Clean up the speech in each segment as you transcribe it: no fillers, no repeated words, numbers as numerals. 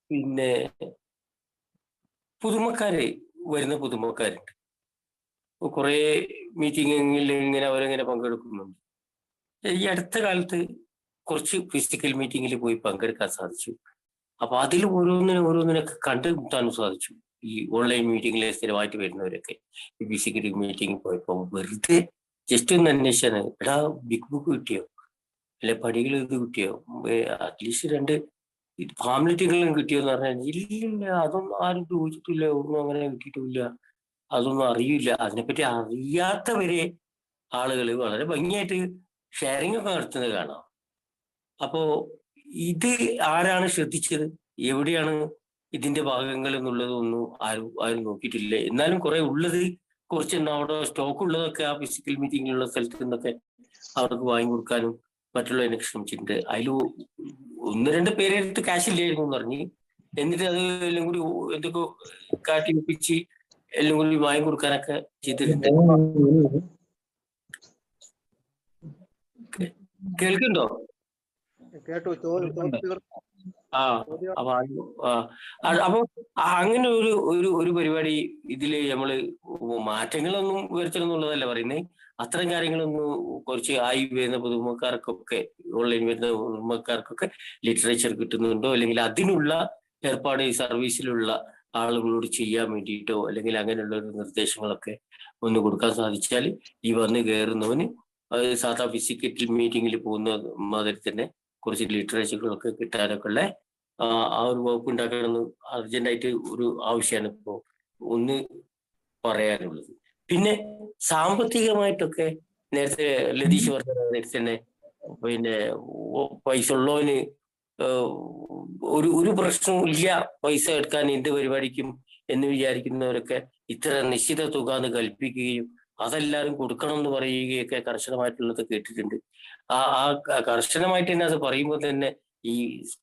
പിന്നെ വരുന്ന പുതുമക്കാരുണ്ട്. കുറെ മീറ്റിങ്ങിൽ ഇങ്ങനെ അവരെങ്ങനെ പങ്കെടുക്കുന്നുണ്ട്. ഈ അടുത്ത കാലത്ത് കുറച്ച് ഫിസിക്കൽ മീറ്റിങ്ങിൽ പോയി പങ്കെടുക്കാൻ സാധിച്ചു. അപ്പൊ അതിൽ ഓരോന്നിനൊക്കെ കണ്ടുമുട്ടാനും സാധിച്ചു. ഈ ഓൺലൈൻ മീറ്റിങ്ങിൽ സ്ഥിരമായിട്ട് വരുന്നവരൊക്കെ ഈ ഫിസിക്കൽ മീറ്റിംഗ് പോയപ്പോ വെറുതെ ജസ്റ്റ് ഒന്ന് അന്വേഷിച്ചാണ്, എടാ ബിഗ് ബുക്ക് കിട്ടിയോ, അല്ലെ പടികൾ ഇത് കിട്ടിയോ, അറ്റ്ലീസ്റ്റ് 2 ഫാമിലിറ്റികളും കിട്ടിയോന്ന് പറഞ്ഞാൽ ഇല്ലില്ല, അതൊന്നും ആരും ചോദിച്ചിട്ടില്ല, ഒന്നും അങ്ങനെ കിട്ടിയിട്ടില്ല, അതൊന്നും അറിയില്ല. അതിനെപ്പറ്റി അറിയാത്തവരെ ആളുകൾ വളരെ ഭംഗിയായിട്ട് ഷെയറിംഗ് ഒക്കെ നടത്തുന്നത് കാണാം. അപ്പോ ഇത് ആരാണ് ശ്രദ്ധിച്ചത്, എവിടെയാണ് ഇതിന്റെ ഭാഗങ്ങൾ എന്നുള്ളതൊന്നും ആരും നോക്കിയിട്ടില്ല. എന്നാലും കുറെ ഉള്ളത് കുറച്ചെണ്ണം അവിടെ സ്റ്റോക്ക് ഉള്ളതൊക്കെ ആ ഫിസിക്കൽ മീറ്റിങ്ങിലുള്ള സ്ഥലത്ത് നിന്നൊക്കെ അവർക്ക് വാങ്ങിക്കൊടുക്കാനും മറ്റുള്ളതിനൊക്കെ ശ്രമിച്ചിട്ടുണ്ട്. അതിൽ 1-2 പേരെ അടുത്ത് ക്യാഷ് ഇല്ലായിരുന്നു എന്ന് പറഞ്ഞ്, എന്നിട്ട് അത് എല്ലാം കൂടി എന്തൊക്കെ കാട്ടി ഒപ്പിച്ച് എല്ലാം കൂടി വാങ്ങിക്കൊടുക്കാനൊക്കെ ചെയ്തിട്ടുണ്ട്. കേൾക്കുന്നുണ്ടോ? അപ്പൊ അങ്ങനെ ഒരു പരിപാടി ഇതില് നമ്മള് മാറ്റങ്ങളൊന്നും വരുത്തണം എന്നുള്ളതല്ല പറയുന്നത്. അത്തരം കാര്യങ്ങളൊന്നും കുറച്ച് ആയി വരുന്ന പുതുമക്കാർക്കൊക്കെ, ഓൺലൈൻ വരുന്ന പുതുമക്കാർക്കൊക്കെ ലിറ്ററേച്ചർ കിട്ടുന്നുണ്ടോ, അല്ലെങ്കിൽ അതിനുള്ള ഏർപ്പാട് ഈ സർവീസിലുള്ള ആളുകളോട് ചെയ്യാൻ വേണ്ടിയിട്ടോ, അല്ലെങ്കിൽ അങ്ങനെയുള്ള ഒരു നിർദ്ദേശങ്ങളൊക്കെ ഒന്ന് കൊടുക്കാൻ സാധിച്ചാൽ ഈ വന്ന് കയറുന്നവന് സാധാ ഫിസിക്കൽ മീറ്റിങ്ങിൽ പോകുന്ന മാതിരി തന്നെ കുറച്ച് ലിറ്ററേച്ചറുകളൊക്കെ കിട്ടാനൊക്കെ ഉള്ള ആ ഒരു വകുപ്പ് ഉണ്ടാക്കണമെന്ന് അർജന്റായിട്ട് ഒരു ആവശ്യമാണ് ഇപ്പോൾ ഒന്ന് പറയാനുള്ളത്. പിന്നെ സാമ്പത്തികമായിട്ടൊക്കെ നേരത്തെ ലതീഷ് പറഞ്ഞ നേരത്തെ തന്നെ പിന്നെ പൈസ ഉള്ളവന് ഒരു പ്രശ്നവും ഇല്ല പൈസ എടുക്കാൻ എന്ത് പരിപാടിക്കും എന്ന് വിചാരിക്കുന്നവരൊക്കെ ഇത്ര നിശ്ചിത തുക എന്ന് കൽപ്പിക്കുകയും അതെല്ലാവരും കൊടുക്കണം എന്ന് പറയുകയൊക്കെ കർശനമായിട്ടുള്ളത് കേട്ടിട്ടുണ്ട്. ആ കർശനമായിട്ട് തന്നെ അത് പറയുമ്പോൾ തന്നെ ഈ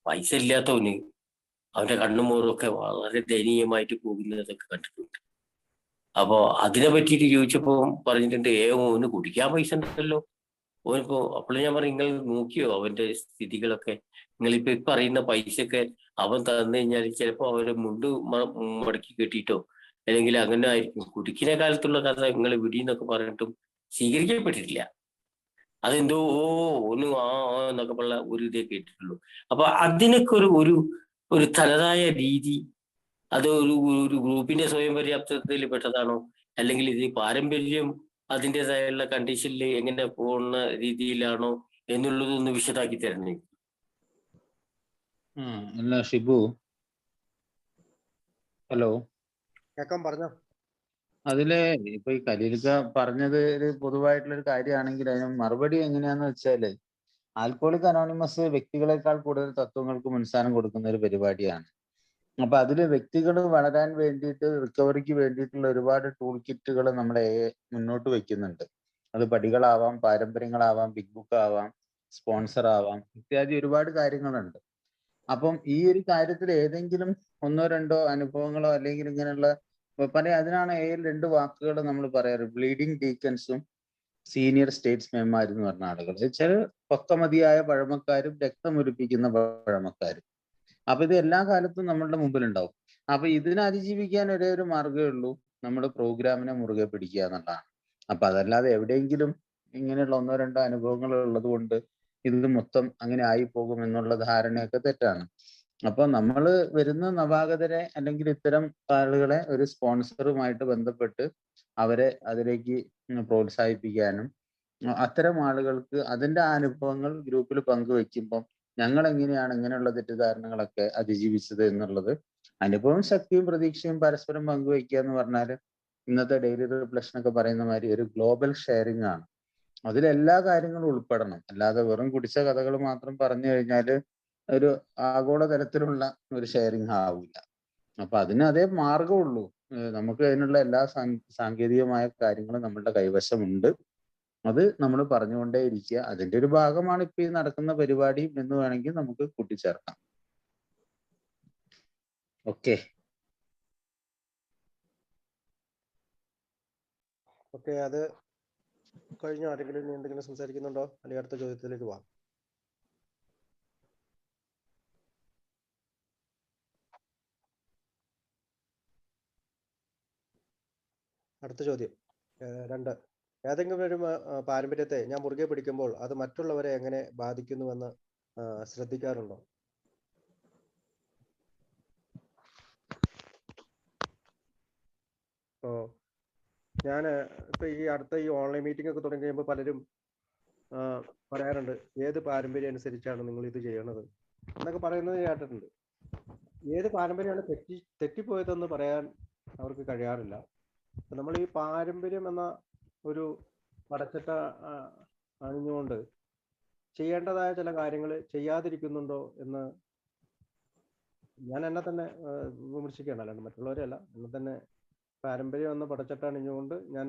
പൈസ ഇല്ലാത്തവന് അവന്റെ കണ്ണും മോറും ഒക്കെ വളരെ ദയനീയമായിട്ട് പോകുന്നതൊക്കെ കണ്ടിട്ടുണ്ട്. അപ്പോ അതിനെ പറ്റിയിട്ട് ചോദിച്ചപ്പോ പറഞ്ഞിട്ടുണ്ട്, ഓന് കുടിക്കാൻ പൈസ ഉണ്ടല്ലോ ഓനിപ്പോ. അപ്പോൾ ഞാൻ പറഞ്ഞു, നിങ്ങൾ നോക്കിയോ അവന്റെ സ്ഥിതികളൊക്കെ? നിങ്ങളിപ്പോ പറയുന്ന പൈസയൊക്കെ അവൻ തന്നു കഴിഞ്ഞാൽ ചിലപ്പോ അവരെ മുണ്ട് മടക്കി കെട്ടിയിട്ടോ അല്ലെങ്കിൽ അങ്ങനെ ആയിരിക്കും. കുടുക്കിനെ കാലത്തുള്ള കഥ നിങ്ങൾ വിടിയെന്നൊക്കെ പറഞ്ഞിട്ടും സ്വീകരിക്കപ്പെട്ടിട്ടില്ല. അതെന്തോ ഒന്ന് എന്നൊക്കെ ഉള്ള ഒരു ഇതേ കേട്ടിട്ടുള്ളൂ. അപ്പൊ അതിനൊക്കെ ഒരു തനതായ രീതി, അത് ഒരു ഗ്രൂപ്പിന്റെ സ്വയം പര്യാപ്തതയിൽ പെട്ടതാണോ, അല്ലെങ്കിൽ ഇത് പാരമ്പര്യം അതിൻ്റെതായുള്ള കണ്ടീഷനിൽ എങ്ങനെ പോകുന്ന രീതിയിലാണോ എന്നുള്ളതൊന്ന് വിശദാക്കി തരണേ. അല്ല ഷിബു, ഹലോ, പറഞ്ഞോ. അതില് ഇപ്പൊ ഈ ഖലീൽക്ക പറഞ്ഞത് ഒരു പൊതുവായിട്ടുള്ളൊരു കാര്യമാണെങ്കിൽ അതിന് മറുപടി എങ്ങനെയാന്ന് വെച്ചാല്, ആൽക്കോളിക് അനോണിമസ് വ്യക്തികളെക്കാൾ കൂടുതൽ തത്വങ്ങൾക്ക് മുൻസ്ഥാനം കൊടുക്കുന്ന ഒരു പരിപാടിയാണ്. അപ്പൊ അതില് വ്യക്തികൾ വളരാൻ വേണ്ടിയിട്ട്, റിക്കവറിക്ക് വേണ്ടിയിട്ടുള്ള ഒരുപാട് ടൂൾ കിറ്റുകൾ നമ്മളെ മുന്നോട്ട് വെക്കുന്നുണ്ട്. അത് പടികളാവാം, പാരമ്പര്യങ്ങളാവാം, ബിഗ് ബുക്ക് ആവാം, സ്പോൺസർ ആവാം, ഇത്യാദി ഒരുപാട് കാര്യങ്ങളുണ്ട്. അപ്പം ഈ ഒരു കാര്യത്തിൽ ഏതെങ്കിലും 1-2 അനുഭവങ്ങളോ അല്ലെങ്കിൽ ഇങ്ങനെയുള്ള അതിനാണ് 2 വാക്കുകൾ നമ്മൾ പറയാറ്, ബ്ലീഡിങ് ഡീക്കൻസും സീനിയർ സ്റ്റേറ്റ്സ്മാൻമാരും എന്ന് പറഞ്ഞ ആളുകൾ. വെച്ചാൽ പൊക്കമതിയായ പഴമക്കാരും രക്തമൊലിപ്പിക്കുന്ന പഴമക്കാരും. അപ്പൊ ഇത് എല്ലാ കാലത്തും നമ്മളുടെ മുമ്പിലുണ്ടാവും. അപ്പൊ ഇതിനെ അതിജീവിക്കാൻ ഒരേ ഒരു മാർഗ്ഗമേ ഉള്ളൂ, നമ്മൾ പ്രോഗ്രാമിനെ മുറുകെ പിടിക്കുക എന്നുള്ളതാണ്. അപ്പൊ അതല്ലാതെ എവിടെയെങ്കിലും ഇങ്ങനെയുള്ള 1-2 അനുഭവങ്ങൾ ഉള്ളത് കൊണ്ട് ഇത് മൊത്തം അങ്ങനെ ആയി പോകും എന്നുള്ള ധാരണയൊക്കെ തെറ്റാണ്. അപ്പൊ നമ്മൾ വരുന്ന നവാഗതരെ അല്ലെങ്കിൽ ഇത്തരം ആളുകളെ ഒരു സ്പോൺസറുമായിട്ട് ബന്ധപ്പെട്ട് അവരെ അതിലേക്ക് പ്രോത്സാഹിപ്പിക്കാനും അത്തരം ആളുകൾക്ക് അതിന്റെ അനുഭവങ്ങൾ ഗ്രൂപ്പിൽ പങ്കുവെക്കുമ്പം ഞങ്ങൾ എങ്ങനെയാണ് ഇങ്ങനെയുള്ള തെറ്റിദ്ധാരണകളൊക്കെ അതിജീവിച്ചത് എന്നുള്ളത് അനുഭവം, ശക്തിയും പ്രതീക്ഷയും പരസ്പരം പങ്കുവെക്കുക എന്ന് പറഞ്ഞാൽ ഇന്നത്തെ ഡെയിലി റിഫ്ലക്ഷൻ ഒക്കെ പറയുന്ന മാതിരി ഒരു ഗ്ലോബൽ ഷെയറിംഗ് ആണ്. അതിലെല്ലാ കാര്യങ്ങളും ഉൾപ്പെടണം. അല്ലാതെ വെറും കുടിച്ച കഥകൾ മാത്രം പറഞ്ഞു കഴിഞ്ഞാൽ ഒരു ആഗോളതലത്തിലുള്ള ഒരു ഷെയറിംഗ് ആവില്ല. അപ്പൊ അതിന് അതേ മാർഗമുള്ളൂ. നമുക്ക് അതിനുള്ള എല്ലാ സാങ്കേതികമായ കാര്യങ്ങളും നമ്മളുടെ കൈവശമുണ്ട്. അത് നമ്മൾ പറഞ്ഞുകൊണ്ടേ ഇരിക്കുക. അതിന്റെ ഒരു ഭാഗമാണ് ഇപ്പൊ ഈ നടക്കുന്ന പരിപാടി എന്ന് വേണമെങ്കിൽ നമുക്ക് കൂട്ടിച്ചേർക്കാം. ഓക്കെ, അത് കഴിഞ്ഞോ? ആരെങ്കിലും എന്തെങ്കിലും സംസാരിക്കുന്നുണ്ടോ? അല്ലെങ്കിൽ അടുത്ത ചോദ്യത്തിലേക്ക് പോവാം. അടുത്ത ചോദ്യം 2. ഏതെങ്കിലും ഒരു പാരമ്പര്യത്തെ ഞാൻ മുറുകെ പിടിക്കുമ്പോൾ അത് മറ്റുള്ളവരെ എങ്ങനെ ബാധിക്കുന്നുവെന്ന് ശ്രദ്ധിക്കാറുണ്ടോ? ഇപ്പോൾ ഞാൻ ഇപ്പൊ ഈ അടുത്ത ഈ ഓൺലൈൻ മീറ്റിംഗ് ഒക്കെ തുടങ്ങി കഴിയുമ്പോൾ പലരും പറയാറുണ്ട്, ഏത് പാരമ്പര്യം അനുസരിച്ചാണ് നിങ്ങൾ ഇത് ചെയ്യണത് എന്നൊക്കെ പറയുന്നത് കേട്ടിട്ടുണ്ട്. ഏത് പാരമ്പര്യമാണ് തെറ്റിപ്പോയതെന്ന് പറയാൻ അവർക്ക് കഴിയാറില്ല. അപ്പൊ നമ്മൾ ഈ പാരമ്പര്യം എന്ന ഒരു പടച്ചട്ട അണിഞ്ഞുകൊണ്ട് ചെയ്യേണ്ടതായ ചില കാര്യങ്ങൾ ചെയ്യാതിരിക്കുന്നുണ്ടോ എന്ന് ഞാൻ എന്നെ തന്നെ വിമർശിക്കുകയാണ്, അല്ലാണ്ട് മറ്റുള്ളവരെയല്ല. എന്നെ തന്നെ പാരമ്പര്യം എന്ന പടച്ചട്ട അണിഞ്ഞുകൊണ്ട് ഞാൻ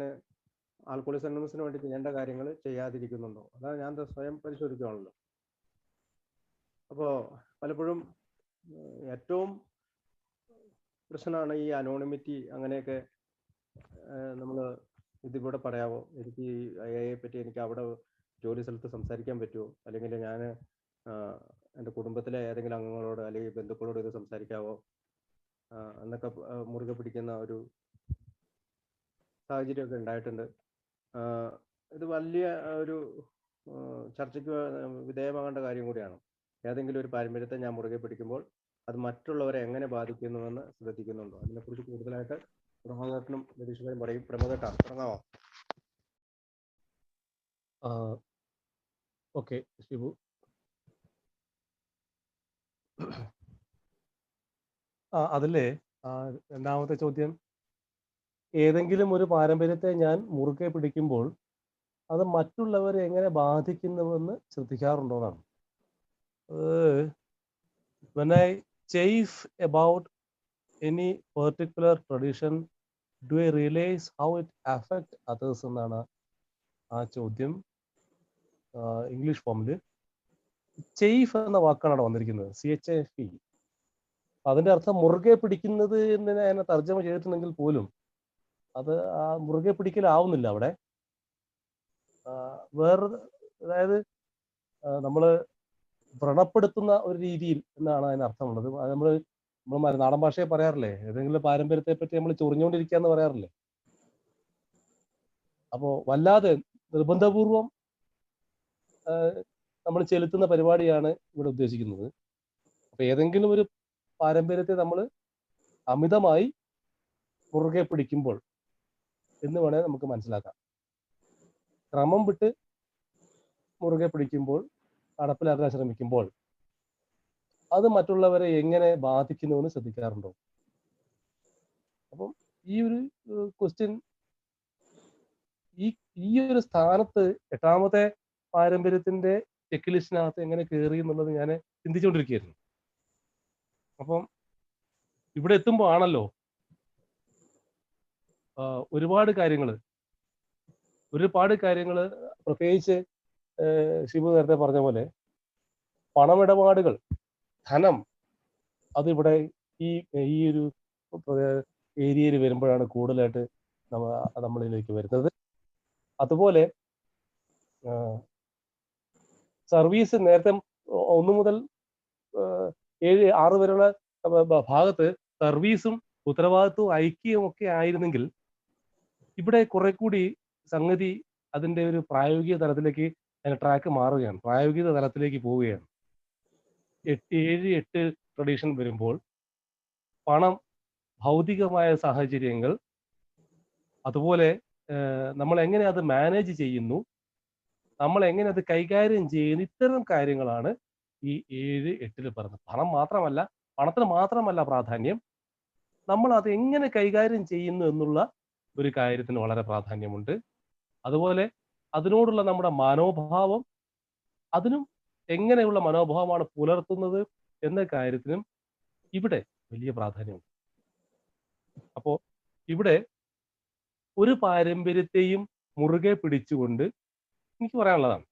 ആൽക്കോളിക്സ് അനോണിമസിന് വേണ്ടി ചെയ്യേണ്ട കാര്യങ്ങൾ ചെയ്യാതിരിക്കുന്നുണ്ടോ, അതാണ് ഞാൻ സ്വയം പരിശോധിക്കുകയാണല്ലോ. അപ്പോൾ പലപ്പോഴും ഏറ്റവും പ്രശ്നമാണ് ഈ അനോണിമിറ്റി. അങ്ങനെയൊക്കെ നമ്മൾ ഇതിവിടെ പറയാവോ, എനിക്ക് ഈ AI പറ്റി എനിക്ക് അവിടെ ജോലി സ്ഥലത്ത് സംസാരിക്കാൻ പറ്റുമോ, അല്ലെങ്കിൽ ഞാൻ എൻ്റെ കുടുംബത്തിലെ ഏതെങ്കിലും അംഗങ്ങളോട് അല്ലെങ്കിൽ ബന്ധുക്കളോട് ഇത് സംസാരിക്കാവോ എന്നൊക്കെ മുറുകെ പിടിക്കുന്ന ഒരു സാഹചര്യമൊക്കെ ഉണ്ടായിട്ടുണ്ട്. ഇത് വലിയ ഒരു ചർച്ചയ്ക്ക് വിധേയമാകേണ്ട കാര്യം കൂടിയാണ്. ഏതെങ്കിലും ഒരു പാരമ്പര്യത്തെ ഞാൻ മുറുകെ പിടിക്കുമ്പോൾ അത് മറ്റുള്ളവരെ എങ്ങനെ ബാധിക്കുന്നുവെന്ന് ശ്രദ്ധിക്കുന്നുണ്ടോ? അതിനെക്കുറിച്ച് കൂടുതലായിട്ട് പ്രമോദേട്ടനും രതീഷുകാരും പറയും. പ്രമോദേട്ടാ, തുടങ്ങാമോ? ഓക്കെ ശിവു. അതിലെ രണ്ടാമത്തെ ചോദ്യം, ഏതെങ്കിലും ഒരു പാരമ്പര്യത്തെ ഞാൻ മുറുകെ പിടിക്കുമ്പോൾ അത് മറ്റുള്ളവരെ എങ്ങനെ ബാധിക്കുന്നുവെന്ന് ശ്രദ്ധിക്കാറുണ്ടോന്നാണ്. When I chafe about any particular tradition, do I realize how it affects others എന്നാണ് ആ ചോദ്യം ഇംഗ്ലീഷ് ഫോമിൽ. ചെയ്ഫ് എന്ന വാക്കാണ് അവിടെ വന്നിരിക്കുന്നത്, CHAFE. അതിന്റെ അർത്ഥം മുറുകെ പിടിക്കുന്നത് എന്ന് ഞാൻ തർജ്ജമ ചെയ്തിട്ടുണ്ടെങ്കിൽ പോലും അത് ആ മുറുകെ പിടിക്കലാവുന്നില്ല അവിടെ. വേറെ, അതായത് നമ്മൾ വ്രണപ്പെടുത്തുന്ന ഒരു രീതിയിൽ എന്നാണ് അതിന് അർത്ഥമുള്ളത്. അത് നമ്മൾ നാടൻ ഭാഷയെ പറയാറില്ലേ, ഏതെങ്കിലും പാരമ്പര്യത്തെ പറ്റി നമ്മൾ ചൊറിഞ്ഞുകൊണ്ടിരിക്കുക എന്ന് പറയാറില്ലേ. അപ്പോൾ വല്ലാതെ നിർബന്ധപൂർവം നമ്മൾ ചെലുത്തുന്ന പരിപാടിയാണ് ഇവിടെ ഉദ്ദേശിക്കുന്നത്. അപ്പൊ ഏതെങ്കിലും ഒരു പാരമ്പര്യത്തെ നമ്മൾ അമിതമായി മുറുകെ പിടിക്കുമ്പോൾ എന്ന് വേണേൽ നമുക്ക് മനസ്സിലാക്കാം. ക്രമം വിട്ട് മുറുകെ പിടിക്കുമ്പോൾ, നടപ്പിലാക്കാൻ ശ്രമിക്കുമ്പോൾ അത് മറ്റുള്ളവരെ എങ്ങനെ ബാധിക്കുന്നുവെന്ന് ശ്രദ്ധിക്കാറുണ്ടോ? അപ്പം ഈ ഒരു ക്വസ്റ്റ്യൻ ഈ ഒരു സ്ഥാനത്ത് 8ാമത്തെ പാരമ്പര്യത്തിന്റെ ചെക്ക് ലിസ്റ്റിനകത്ത് എങ്ങനെ കയറി എന്നുള്ളത് ഞാൻ ചിന്തിച്ചുകൊണ്ടിരിക്കുകയായിരുന്നു. അപ്പം ഇവിടെ എത്തുമ്പോൾ ആണല്ലോ ഒരുപാട് കാര്യങ്ങൾ പ്രത്യേകിച്ച് ശിവു നേരത്തെ പറഞ്ഞ പോലെ പണമിടപാടുകൾ, ധനം, അതിവിടെ ഈ ഒരു ഏരിയയിൽ വരുമ്പോഴാണ് കൂടുതലായിട്ട് നമ്മളിലേക്ക് വരുന്നത്. അതുപോലെ സർവീസ് നേരത്തെ 1 മുതൽ 7, 6 വരെയുള്ള ഭാഗത്ത് സർവീസും ഉത്തരവാദിത്വവും ഐക്യവും ഒക്കെ ആയിരുന്നെങ്കിൽ ഇവിടെ കുറെ കൂടി സംഗതി അതിന്റെ ഒരു പ്രായോഗിക തലത്തിലേക്ക് ട്രാക്ക് മാറുകയാണ്, പ്രായോഗിക തലത്തിലേക്ക് പോവുകയാണ്. 7-8 ട്രഡീഷൻ വരുമ്പോൾ പണം, ഭൗതികമായ സാഹചര്യങ്ങൾ, അതുപോലെ നമ്മൾ എങ്ങനെ അത് മാനേജ് ചെയ്യുന്നു, നമ്മൾ എങ്ങനെ അത് കൈകാര്യം ചെയ്യുന്നു, ഇത്തരം കാര്യങ്ങളാണ് ഈ 7-8 പറഞ്ഞത്. പണത്തിന് മാത്രമല്ല പ്രാധാന്യം, നമ്മൾ അത് എങ്ങനെ കൈകാര്യം ചെയ്യുന്നു എന്നുള്ള ഒരു കാര്യത്തിന് വളരെ പ്രാധാന്യമുണ്ട്. അതുപോലെ അതിനോടുള്ള നമ്മുടെ മനോഭാവം, അതിനും എങ്ങനെയുള്ള മനോഭാവമാണ് പുലർത്തുന്നത് എന്ന കാര്യത്തിനും ഇവിടെ വലിയ പ്രാധാന്യമുണ്ട്. അപ്പോൾ ഇവിടെ ഒരു പാരമ്പര്യത്തെയും മുറുകെ പിടിച്ചുകൊണ്ട്, എനിക്ക് പറയാനുള്ളതാണ്,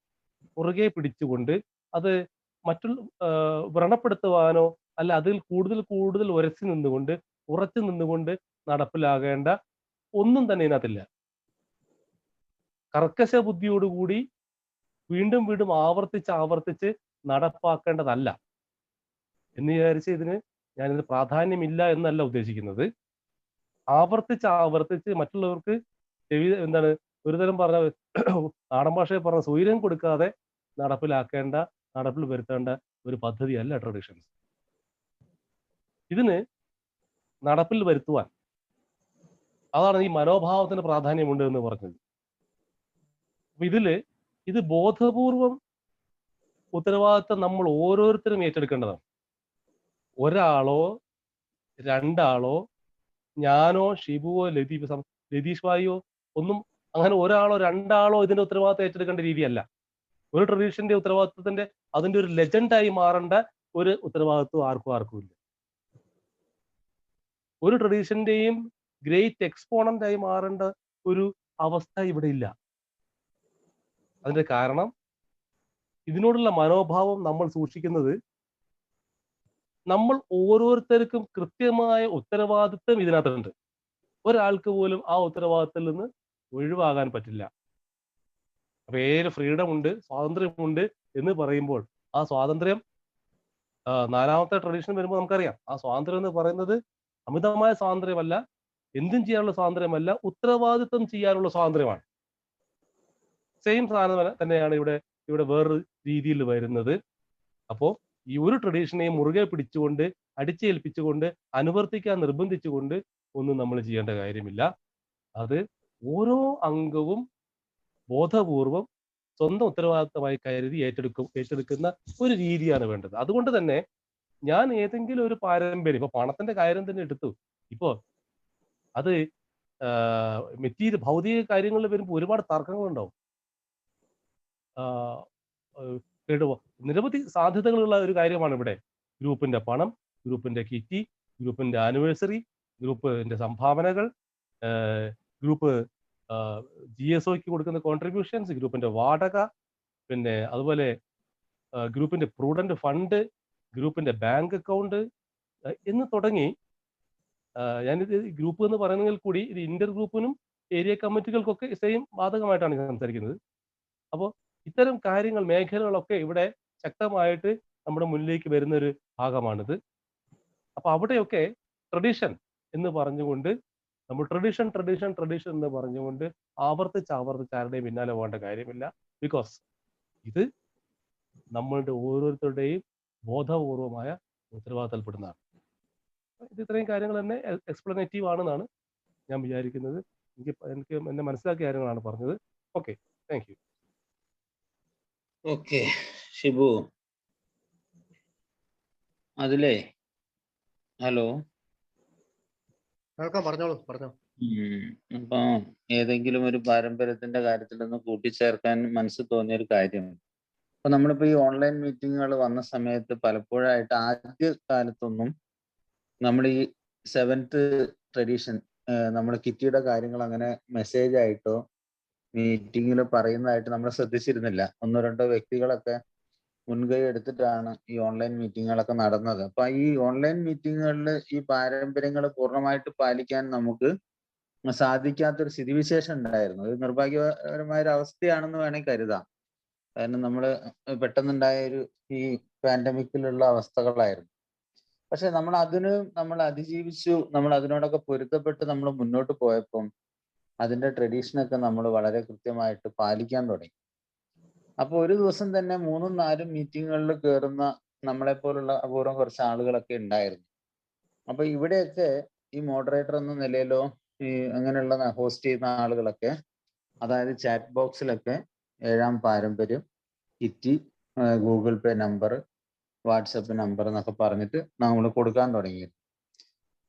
മുറുകെ പിടിച്ചുകൊണ്ട് അത് വ്രണപ്പെടുത്തുവാനോ അല്ല അതിൽ കൂടുതൽ ഉറച്ചു നിന്നുകൊണ്ട് നടപ്പിലാകേണ്ട ഒന്നും തന്നെ ഇതിനകത്തില്ല. കർക്കശ ബുദ്ധിയോടുകൂടി വീണ്ടും ആവർത്തിച്ച് നടപ്പാക്കേണ്ടതല്ല എന്ന് വിചാരിച്ച് ഞാനിത് പ്രാധാന്യമില്ല എന്നല്ല ഉദ്ദേശിക്കുന്നത്. ആവർത്തിച്ച് മറ്റുള്ളവർക്ക് എന്താണ് ഒരു തരം പറഞ്ഞ നാടൻ ഭാഷയിൽ പറഞ്ഞ സ്വൈര്യം കൊടുക്കാതെ നടപ്പിൽ വരുത്തേണ്ട ഒരു പദ്ധതിയല്ല ട്രഡീഷൻസ്. ഇതിന് നടപ്പിൽ വരുത്തുവാൻ, അതാണ് ഈ മനോഭാവത്തിന് പ്രാധാന്യമുണ്ട് എന്ന് പറഞ്ഞത്. അപ്പൊ ഇത് ബോധപൂർവം ഉത്തരവാദിത്തം നമ്മൾ ഓരോരുത്തരും ഏറ്റെടുക്കേണ്ടതാണ്. ഒരാളോ രണ്ടാളോ ഞാനോ ഷിബുവോ ലതീഷ് ഭായിയോ ഒന്നും അങ്ങനെ ഒരാളോ രണ്ടാളോ ഇതിന്റെ ഉത്തരവാദിത്തം ഏറ്റെടുക്കേണ്ട രീതിയല്ല. ഒരു ട്രഡീഷന്റെ ഉത്തരവാദിത്തത്തിന്റെ അതിന്റെ ഒരു ലെജൻഡായി മാറേണ്ട ഒരു ഉത്തരവാദിത്വം ആർക്കും ഇല്ല. ഒരു ട്രഡീഷന്റെയും ഗ്രേറ്റ് എക്സ്പോണന്റ് ആയി മാറേണ്ട ഒരു അവസ്ഥ ഇവിടെ ഇല്ല. അതിന്റെ കാരണം ഇതിനോടുള്ള മനോഭാവം നമ്മൾ സൂക്ഷിക്കുന്നത്, നമ്മൾ ഓരോരുത്തർക്കും കൃത്യമായ ഉത്തരവാദിത്വം ഇതിനകത്തുണ്ട്. ഒരാൾക്ക് പോലും ആ ഉത്തരവാദിത്തത്തിൽ നിന്ന് ഒഴിവാകാൻ പറ്റില്ല. അപ്പൊ ഫ്രീഡം ഉണ്ട്, സ്വാതന്ത്ര്യമുണ്ട് എന്ന് പറയുമ്പോൾ ആ സ്വാതന്ത്ര്യം, നാലാമത്തെ ട്രഡീഷൻ വരുമ്പോൾ നമുക്കറിയാം, ആ സ്വാതന്ത്ര്യം എന്ന് പറയുന്നത് അമിതമായ സ്വാതന്ത്ര്യമല്ല, എന്തും ചെയ്യാനുള്ള സ്വാതന്ത്ര്യമല്ല, ഉത്തരവാദിത്വം ചെയ്യാനുള്ള സ്വാതന്ത്ര്യമാണ്. സെയിം സാധനം തന്നെയാണ് ഇവിടെ വേറൊരു രീതിയിൽ വരുന്നത്. അപ്പോ ഈ ഒരു ട്രഡീഷനെയും മുറുകെ പിടിച്ചുകൊണ്ട് അടിച്ചേൽപ്പിച്ചുകൊണ്ട് അനുവർത്തിക്കാൻ നിർബന്ധിച്ചുകൊണ്ട് ഒന്നും നമ്മൾ ചെയ്യേണ്ട കാര്യമില്ല. അത് ഓരോ അംഗവും ബോധപൂർവം സ്വന്തം ഉത്തരവാദിത്തമായി കരുതി ഏറ്റെടുക്കുന്ന ഒരു രീതിയാണ് വേണ്ടത്. അതുകൊണ്ട് തന്നെ ഞാൻ ഏതെങ്കിലും ഒരു പാരമ്പര്യം, ഇപ്പൊ പണത്തിന്റെ കാര്യം തന്നെ എടുത്തു, ഇപ്പോ അത് ഭൗതിക കാര്യങ്ങളിൽ വരുമ്പോൾ ഒരുപാട് തർക്കങ്ങളുണ്ടാവും. നിരവധി സാധ്യതകളുള്ള ഒരു കാര്യമാണ് ഇവിടെ. ഗ്രൂപ്പിന്റെ പണം, ഗ്രൂപ്പിന്റെ കിറ്റി, ഗ്രൂപ്പിന്റെ ആനിവേഴ്സറി, ഗ്രൂപ്പിന്റെ സംഭാവനകൾ, ഗ്രൂപ്പ് GSOക്ക് കൊടുക്കുന്ന കോൺട്രിബ്യൂഷൻസ്, ഗ്രൂപ്പിന്റെ വാടക, പിന്നെ അതുപോലെ ഗ്രൂപ്പിന്റെ പ്രൂഡന്റ് ഫണ്ട്, ഗ്രൂപ്പിന്റെ ബാങ്ക് അക്കൗണ്ട് എന്ന് തുടങ്ങി, ഞാനിത് ഗ്രൂപ്പ് എന്ന് പറയുന്നതിൽ കൂടി ഇത് ഇന്റർ ഗ്രൂപ്പിനും ഏരിയ കമ്മിറ്റികൾക്കൊക്കെ സെയിം ബാധകമായിട്ടാണ് ഞാൻ സംസാരിക്കുന്നത്. അപ്പോൾ ഇത്തരം കാര്യങ്ങൾ, മേഖലകളൊക്കെ ഇവിടെ ശക്തമായിട്ട് നമ്മുടെ മുന്നിലേക്ക് വരുന്ന ഒരു ഭാഗമാണിത്. അപ്പൊ അവിടെയൊക്കെ ട്രഡീഷൻ എന്ന് പറഞ്ഞുകൊണ്ട് നമ്മൾ ട്രഡീഷൻ എന്ന് പറഞ്ഞുകൊണ്ട് ആവർത്തിച്ച് ആരുടെയും പിന്നാലെ പോകേണ്ട കാര്യമില്ല. ബിക്കോസ് ഇത് നമ്മളുടെ ഓരോരുത്തരുടെയും ബോധപൂർവമായ ഉത്തരവാദിത്തപ്പെടുന്നതാണ്. ഇത് ഇത്രയും കാര്യങ്ങൾ തന്നെ എക്സ്പ്ലനേറ്റീവ് ആണെന്നാണ് ഞാൻ വിചാരിക്കുന്നത്. എനിക്ക് എന്നെ മനസ്സിലാക്കിയ കാര്യങ്ങളാണ് പറഞ്ഞത്. Okay, thank you. Okay Shibu, അതിലേ ഹലോ കേൾക്കാം, പറഞ്ഞോ. അപ്പൊ ഏതെങ്കിലും ഒരു പാരമ്പര്യത്തിന്റെ കാര്യത്തിലൊന്ന് കൂട്ടിച്ചേർക്കാൻ മനസ്സിൽ തോന്നിയ ഒരു കാര്യം, അപ്പൊ നമ്മളിപ്പോ ഈ ഓൺലൈൻ മീറ്റിങ്ങുകൾ വന്ന സമയത്ത് പലപ്പോഴായിട്ട് ആദ്യ കാലത്തൊന്നും നമ്മൾ ഈ 7th ട്രഡീഷൻ, നമ്മൾ കിറ്റിയുടെ കാര്യങ്ങൾ അങ്ങനെ മെസ്സേജ് ആയിട്ടോ മീറ്റിങ്ങിൽ പറയുന്നതായിട്ട് നമ്മൾ ശ്രദ്ധിച്ചിരുന്നില്ല. ഒന്നോ രണ്ടോ വ്യക്തികളൊക്കെ മുൻകൈ എടുത്തിട്ടാണ് ഈ ഓൺലൈൻ മീറ്റിങ്ങുകളൊക്കെ നടന്നത്. അപ്പൊ ഈ ഓൺലൈൻ മീറ്റിങ്ങുകളിൽ ഈ പാരമ്പര്യങ്ങൾ പൂർണ്ണമായിട്ട് പാലിക്കാൻ നമുക്ക് സാധിക്കാത്തൊരു സ്ഥിതിവിശേഷം ഉണ്ടായിരുന്നു. ഇത് നിർഭാഗ്യകരമായ ഒരു അവസ്ഥയാണെന്ന് വേണമെങ്കിൽ കരുതാം. കാരണം നമ്മൾ പെട്ടെന്നുണ്ടായ ഈ പാൻഡമിക്കിലുള്ള അവസ്ഥകളായിരുന്നു. പക്ഷെ നമ്മൾ അതിജീവിച്ചു, നമ്മൾ അതിനോടൊക്കെ പൊരുത്തപ്പെട്ട് നമ്മൾ മുന്നോട്ട് പോയപ്പം അതിന്റെ ട്രഡീഷനൊക്കെ നമ്മൾ വളരെ കൃത്യമായിട്ട് പാലിക്കാൻ തുടങ്ങി. അപ്പൊ ഒരു ദിവസം തന്നെ 3ഉം 4ഉം മീറ്റിങ്ങുകളിൽ കയറുന്ന നമ്മളെ പോലുള്ള അപൂർവം കുറച്ച് ആളുകളൊക്കെ ഉണ്ടായിരുന്നു. അപ്പൊ ഇവിടെയൊക്കെ ഈ മോഡറേറ്റർ എന്ന നിലയിലോ ഈ അങ്ങനെയുള്ള ഹോസ്റ്റ് ചെയ്യുന്ന ആളുകളൊക്കെ, അതായത് ചാറ്റ് ബോക്സിലൊക്കെ 7ാം പാരമ്പര്യം, kitty, Google Pay number, WhatsApp number എന്നൊക്കെ പറഞ്ഞിട്ട് നമ്മൾ കൊടുക്കാൻ തുടങ്ങി.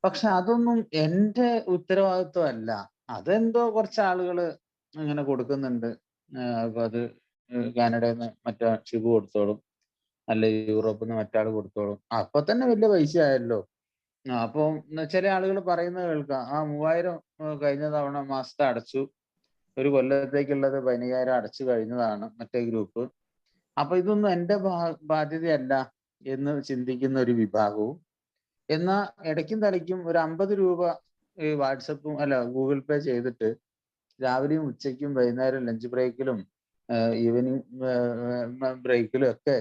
പക്ഷെ അതൊന്നും എൻ്റെ ഉത്തരവാദിത്വം അല്ല. അതെന്തോ കുറച്ച് ആളുകൾ അങ്ങനെ കൊടുക്കുന്നുണ്ട്. അപ്പൊ അത് കാനഡയിൽ നിന്ന് മറ്റേ ഷിബു കൊടുത്തോളും, അല്ലെ യൂറോപ്പിൽ നിന്ന് മറ്റാൾ കൊടുത്തോളും, അപ്പൊ തന്നെ വലിയ പൈസ ആയല്ലോ. അപ്പൊ ചില ആളുകൾ പറയുന്നത് കേൾക്കാം, 3000 കഴിഞ്ഞ തവണ മാസത്തെ അടച്ചു, ഒരു കൊല്ലത്തേക്കുള്ളത് 15,000 അടച്ചു കഴിഞ്ഞതാണ് മറ്റേ ഗ്രൂപ്പ്, അപ്പൊ ഇതൊന്നും എൻ്റെ ബാധ്യതയല്ല എന്ന് ചിന്തിക്കുന്ന ഒരു വിഭാഗവും. എന്നാ ഇടയ്ക്കും തലയ്ക്കും ഒരു 50 രൂപ ഈ വാട്സപ്പും ഗൂഗിൾ പേ ചെയ്തിട്ട് രാവിലെയും ഉച്ചയ്ക്കും വൈകുന്നേരം ലഞ്ച് ബ്രേക്കിലും ഈവനിങ് ബ്രേക്കിലും ഒക്കെ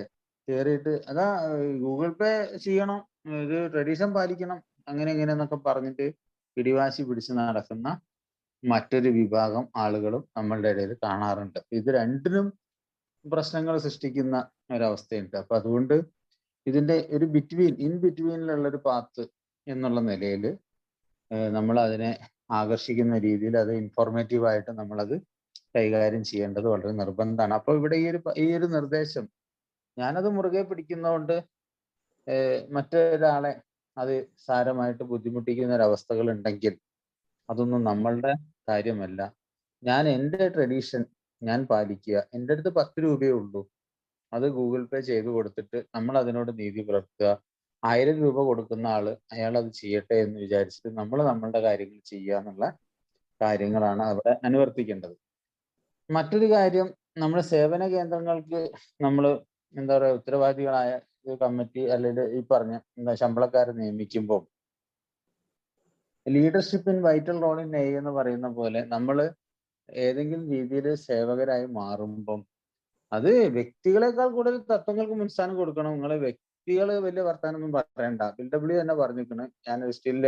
കയറിയിട്ട് അതാ ഗൂഗിൾ പേ ചെയ്യണം, ഇത് ട്രഡീഷൻ പാലിക്കണം, അങ്ങനെ ഇങ്ങനെ എന്നൊക്കെ പറഞ്ഞിട്ട് പിടിവാശി പിടിച്ച് നടക്കുന്ന മറ്റൊരു വിഭാഗം ആളുകളും നമ്മളുടെ ഇടയിൽ കാണാറുണ്ട്. ഇത് രണ്ടിനും പ്രശ്നങ്ങൾ സൃഷ്ടിക്കുന്ന ഒരവസ്ഥയുണ്ട്. അപ്പൊ അതുകൊണ്ട് ഇതിന്റെ ഒരു ഇൻ ബിറ്റ്വീനിലുള്ള ഒരു പാത്ത് എന്നുള്ള നിലയിൽ നമ്മൾ അതിനെ ആകർഷിക്കുന്ന രീതിയിൽ അത് ഇൻഫോർമേറ്റീവ് ആയിട്ട് നമ്മളത് കൈകാര്യം ചെയ്യേണ്ടത് വളരെ നിർബന്ധമാണ്. അപ്പോൾ ഇവിടെ ഈ ഒരു നിർദ്ദേശം ഞാനത് മുറുകെ പിടിക്കുന്നതുകൊണ്ട് മറ്റൊരാളെ അത് സാരമായിട്ട് ബുദ്ധിമുട്ടിക്കുന്ന ഒരവസ്ഥകൾ ഉണ്ടെങ്കിൽ അതൊന്നും നമ്മളുടെ കാര്യമല്ല. ഞാൻ എൻ്റെ ട്രഡീഷൻ ഞാൻ പാലിക്കുക. എൻ്റെ അടുത്ത് 10 രൂപയേ ഉള്ളൂ, അത് ഗൂഗിൾ പേ ചെയ്ത് കൊടുത്തിട്ട് നമ്മൾ അതിനോട് നീതി പുലർത്തുക. 1000 രൂപ കൊടുക്കുന്ന ആള് അയാൾ അത് ചെയ്യട്ടെ എന്ന് വിചാരിച്ചിട്ട് നമ്മൾ നമ്മളുടെ കാര്യങ്ങൾ ചെയ്യുക എന്നുള്ള കാര്യങ്ങളാണ് അവിടെ അനുവർത്തിക്കേണ്ടത്. മറ്റൊരു കാര്യം, നമ്മുടെ സേവന കേന്ദ്രങ്ങൾക്ക് നമ്മൾ എന്താ പറയുക, ഉത്തരവാദികളായ കമ്മിറ്റി അല്ലെങ്കിൽ ഈ പറഞ്ഞ ശമ്പളക്കാരെ നിയമിക്കുമ്പോൾ leadership in vital role in a എന്ന് പറയുന്ന പോലെ നമ്മൾ ഏതെങ്കിലും രീതിയിൽ സേവകരായി മാറുമ്പം അത് വ്യക്തികളെക്കാൾ കൂടുതൽ തത്വങ്ങൾക്ക് മുൻസ്ഥാനം കൊടുക്കണം. നിങ്ങളെ വ്യക്തികൾ വലിയ വർത്താനൊന്നും പറയണ്ട. ബിൽഡബ്ല്യൂ തന്നെ പറഞ്ഞിരിക്കണം, ഞാൻ സ്റ്റിൽ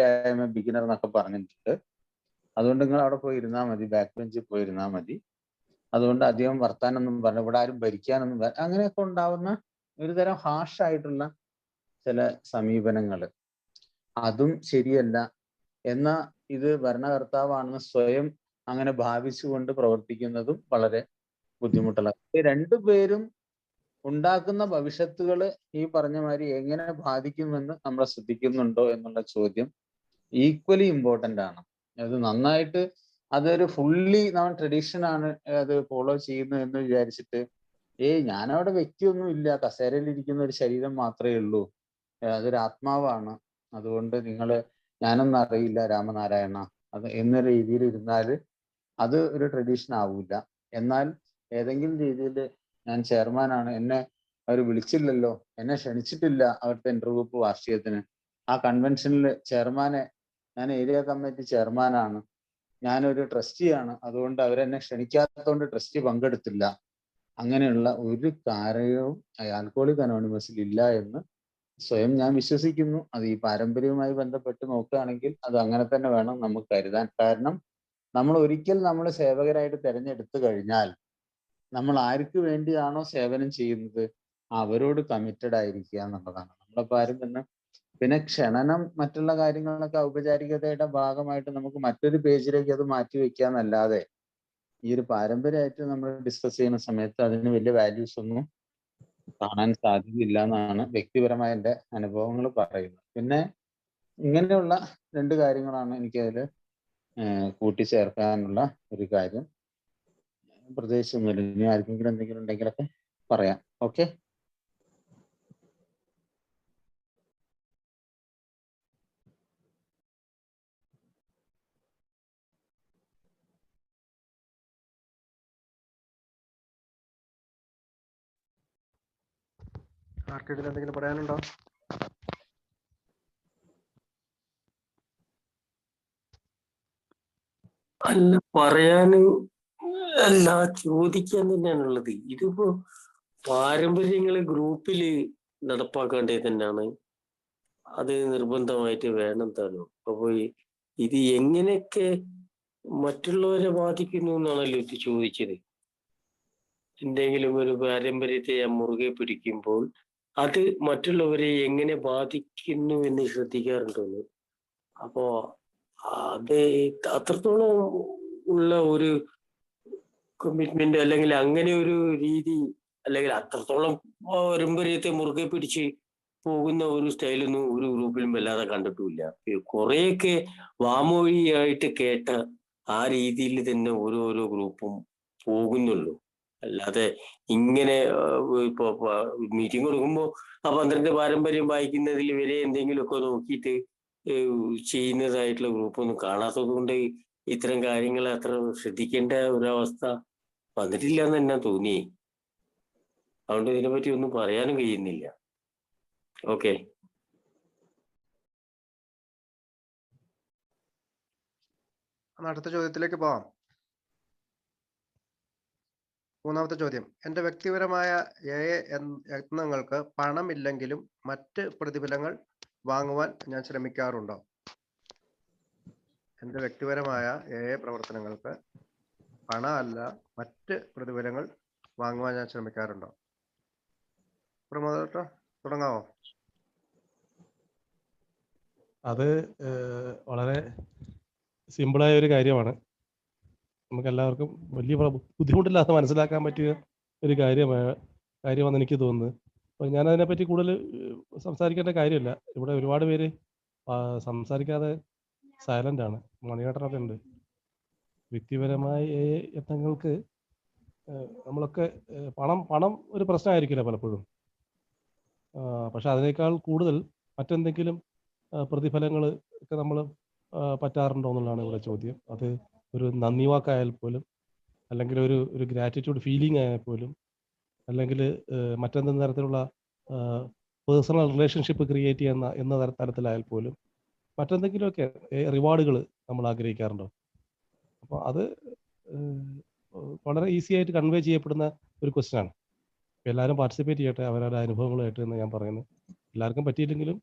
ബിഗിനർ എന്നൊക്കെ പറഞ്ഞിട്ടുണ്ട്. അതുകൊണ്ട് നിങ്ങൾ അവിടെ പോയി ഇരുന്നാൽ മതി, ബാക്ക് ബെഞ്ചിൽ പോയി ഇരുന്നാൽ മതി. അതുകൊണ്ട് അധികം വർത്താനൊന്നും പറഞ്ഞു, ഇവിടെ ആരും ഭരിക്കാനൊന്നും അങ്ങനെയൊക്കെ ഉണ്ടാവുന്ന ഒരു തരം ഹാഷായിട്ടുള്ള ചില സമീപനങ്ങൾ, അതും ശരിയല്ല. എന്നാൽ ഇത് ഭരണകർത്താവാണെന്ന് സ്വയം അങ്ങനെ ഭാവിച്ചുകൊണ്ട് പ്രവർത്തിക്കുന്നതും വളരെ ബുദ്ധിമുട്ടുള്ള. രണ്ടുപേരും ഉണ്ടാക്കുന്ന ഭവിഷ്യത്തുകൾ ഈ പറഞ്ഞ മാതിരി എങ്ങനെ ബാധിക്കുമെന്ന് നമ്മൾ ശ്രദ്ധിക്കുന്നുണ്ടോ എന്നുള്ള ചോദ്യം ഈക്വലി ഇമ്പോർട്ടൻ്റ് ആണ്. അത് നന്നായിട്ട് അതൊരു ഫുള്ളി നമ്മൾ ട്രഡീഷൻ ആണ് അത് ഫോളോ ചെയ്യുന്നു എന്ന് വിചാരിച്ചിട്ട് ഞാനവിടെ വ്യക്തിയൊന്നും ഇല്ല, കസേരയിൽ ഇരിക്കുന്ന ഒരു ശരീരം മാത്രമേ ഉള്ളൂ, അതൊരു ആത്മാവാണ്, അതുകൊണ്ട് ഞാനൊന്നും അറിയില്ല രാമനാരായണ അത് എന്ന രീതിയിൽ ഇരുന്നാൽ അത് ഒരു ട്രഡീഷൻ ആവൂല. എന്നാൽ ഏതെങ്കിലും രീതിയിൽ ഞാൻ ചെയർമാനാണ്, എന്നെ അവർ വിളിച്ചില്ലല്ലോ, എന്നെ ക്ഷണിച്ചിട്ടില്ല അവിടുത്തെ ഇന്റർഗ്രൂപ്പ് വാർഷികത്തിന്, ആ കൺവെൻഷനിൽ ഞാൻ ഏരിയ കമ്മിറ്റി ചെയർമാനാണ്, ഞാനൊരു ട്രസ്റ്റിയാണ്, അതുകൊണ്ട് അവരെന്നെ ക്ഷണിക്കാത്തതുകൊണ്ട് ട്രസ്റ്റി പങ്കെടുത്തില്ല, അങ്ങനെയുള്ള ഒരു കാര്യവും ആൽക്കഹോളിക് അനോണിമസിൽ ഇല്ല എന്ന് സ്വയം ഞാൻ വിശ്വസിക്കുന്നു. അത് ഈ പാരമ്പര്യവുമായി ബന്ധപ്പെട്ട് നോക്കുകയാണെങ്കിൽ അത് അങ്ങനെ തന്നെ വേണം നമുക്ക് കരുതാൻ. കാരണം നമ്മൾ ഒരിക്കൽ സേവകരായിട്ട് തിരഞ്ഞെടുത്തു കഴിഞ്ഞാൽ നമ്മൾ ആർക്ക് വേണ്ടിയാണോ സേവനം ചെയ്യുന്നത് അവരോട് കമ്മിറ്റഡ് ആയിരിക്കുക എന്നുള്ളതാണ്. നമ്മളിപ്പോൾ ആരും പിന്നെ ക്ഷണനം മറ്റുള്ള കാര്യങ്ങളൊക്കെ ഔപചാരികതയുടെ ഭാഗമായിട്ട് നമുക്ക് മറ്റൊരു പേജിലേക്ക് അത് മാറ്റി വെക്കാന്നല്ലാതെ ഈ ഒരു പാരമ്പര്യമായിട്ട് നമ്മൾ ഡിസ്കസ് ചെയ്യുന്ന സമയത്ത് അതിന് വലിയ വാല്യൂസ് ഒന്നും കാണാൻ സാധ്യതയില്ല എന്നാണ് വ്യക്തിപരമായ എൻ്റെ അനുഭവങ്ങൾ പറയുന്നത്. പിന്നെ ഇങ്ങനെയുള്ള 2 കാര്യങ്ങളാണ് എനിക്കതിൽ കൂട്ടിച്ചേർക്കാനുള്ള ഒരു കാര്യം. പ്രത്യേകിച്ച് ഒന്നുമില്ല. ഇനി ആർക്കെങ്കിലും എന്തെങ്കിലും ഉണ്ടെങ്കിലൊക്കെ പറയാം. ഓക്കെ. ആർക്കെങ്കിലും എന്തെങ്കിലും പറയാനുണ്ടോ? അല്ല, പറയാനും അല്ല ചോദിക്കാൻ തന്നെയാണുള്ളത്. ഇതിപ്പോ പാരമ്പര്യങ്ങള് ഗ്രൂപ്പില് നടപ്പാക്കേണ്ടത് തന്നെയാണ്, അത് നിർബന്ധമായിട്ട് വേണം താനും. അപ്പൊ ഇത് എങ്ങനെയൊക്കെ മറ്റുള്ളവരെ ബാധിക്കുന്നു എന്നാണല്ലോ ഇത് ചോദിച്ചത്. എന്തെങ്കിലും ഒരു പാരമ്പര്യത്തെ ഞാൻ മുറുകെ പിടിക്കുമ്പോൾ അത് മറ്റുള്ളവരെ എങ്ങനെ ബാധിക്കുന്നു എന്ന് ശ്രദ്ധിക്കാറുണ്ടെന്ന്. അപ്പോ അത് അത്രത്തോളം ഉള്ള ഒരു കമ്മിറ്റ്മെന്റ് അല്ലെങ്കിൽ അങ്ങനെ ഒരു രീതി അല്ലെങ്കിൽ അത്രത്തോളം പാരമ്പര്യത്തെ മുറുകെ പിടിച്ച് പോകുന്ന ഒരു സ്റ്റൈലൊന്നും ഒരു ഗ്രൂപ്പിലും വല്ലാതെ കണ്ടിട്ടുമില്ല. കുറെയൊക്കെ വാമൊഴിയായിട്ട് കേട്ട ആ രീതിയിൽ തന്നെ ഓരോരോ ഗ്രൂപ്പും പോകുന്നുള്ളൂ. അല്ലാതെ ഇങ്ങനെ ഇപ്പൊ മീറ്റിംഗ് കൊടുക്കുമ്പോൾ ആ 12 പാരമ്പര്യം വായിക്കുന്നതിൽ വരെ എന്തെങ്കിലുമൊക്കെ നോക്കിയിട്ട് ചെയ്യുന്നതായിട്ടുള്ള ഗ്രൂപ്പൊന്നും കാണാത്തത് കൊണ്ട് ഇത്തരം കാര്യങ്ങൾ അത്ര ശ്രദ്ധിക്കേണ്ട ഒരവസ്ഥ വന്നിട്ടില്ല എന്ന് തന്നെ തോന്നി. അതുകൊണ്ട് ഇതിനെപ്പറ്റി ഒന്നും പറയാനും കഴിയുന്നില്ല. ഓക്കെ. അടുത്ത ചോദ്യത്തിലേക്ക് പോവാം. 3ാമത്തെ ചോദ്യം, എൻ്റെ വ്യക്തിപരമായ യത്നങ്ങൾക്ക് പണമില്ലെങ്കിലും മറ്റ് പ്രതിഫലങ്ങൾ വാങ്ങുവാൻ ഞാൻ ശ്രമിക്കാറുണ്ടോ? എൻ്റെ വ്യക്തിപരമായ പ്രവർത്തനങ്ങൾക്ക് പണമല്ല മറ്റ് പ്രതിഫലങ്ങൾ വാങ്ങുവാൻ ഞാൻ ശ്രമിക്കാറുണ്ടോ? പ്രമോദ് തുടങ്ങാമോ? അത് വളരെ സിമ്പിളായ ഒരു കാര്യമാണ്. നമുക്ക് എല്ലാവർക്കും വലിയ ബുദ്ധിമുട്ടില്ലാതെ മനസ്സിലാക്കാൻ പറ്റിയ ഒരു കാര്യമാണെന്ന് എനിക്ക് തോന്നുന്നത്. അപ്പോൾ ഞാൻ അതിനെപ്പറ്റി കൂടുതൽ സംസാരിക്കേണ്ട കാര്യമില്ല. ഇവിടെ ഒരുപാട് പേര് സംസാരിക്കാതെ സൈലന്റ് ആണ്. മണികണ്ഠനൊക്കെ ഉണ്ട്. വ്യക്തിപരമായ യത്നങ്ങൾക്ക് നമ്മളൊക്കെ പണം ഒരു പ്രശ്നമായിരിക്കില്ല പലപ്പോഴും. പക്ഷെ അതിനേക്കാൾ കൂടുതൽ മറ്റെന്തെങ്കിലും പ്രതിഫലങ്ങൾ ഒക്കെ നമ്മൾ പറ്റാറുണ്ടോ എന്നുള്ളതാണ് ഇവിടെ ചോദ്യം. അത് ഒരു നന്ദി വാക്കായാൽ പോലും, അല്ലെങ്കിൽ ഒരു ഗ്രാറ്റിറ്റ്യൂഡ് ഫീലിംഗ് ആയാൽ പോലും, അല്ലെങ്കിൽ മറ്റെന്തെങ്കിലും തരത്തിലുള്ള പേഴ്സണൽ റിലേഷൻഷിപ്പ് ക്രിയേറ്റ് ചെയ്യുന്ന എന്ന തരത്തിലായാൽ പോലും, മറ്റെന്തെങ്കിലുമൊക്കെ റിവാർഡുകൾ നമ്മൾ ആഗ്രഹിക്കാറുണ്ടോ? അപ്പോൾ അത് വളരെ ഈസി ആയിട്ട് കൺവേ ചെയ്യപ്പെടുന്ന ഒരു ക്വസ്റ്റ്യൻ ആണ്. എല്ലാവരും പാർട്ടിസിപ്പേറ്റ് ചെയ്യട്ടെ അവരുടെ അനുഭവങ്ങളായിട്ട് എന്ന് ഞാൻ പറയുന്നു. എല്ലാവർക്കും പറ്റിയില്ലെങ്കിലും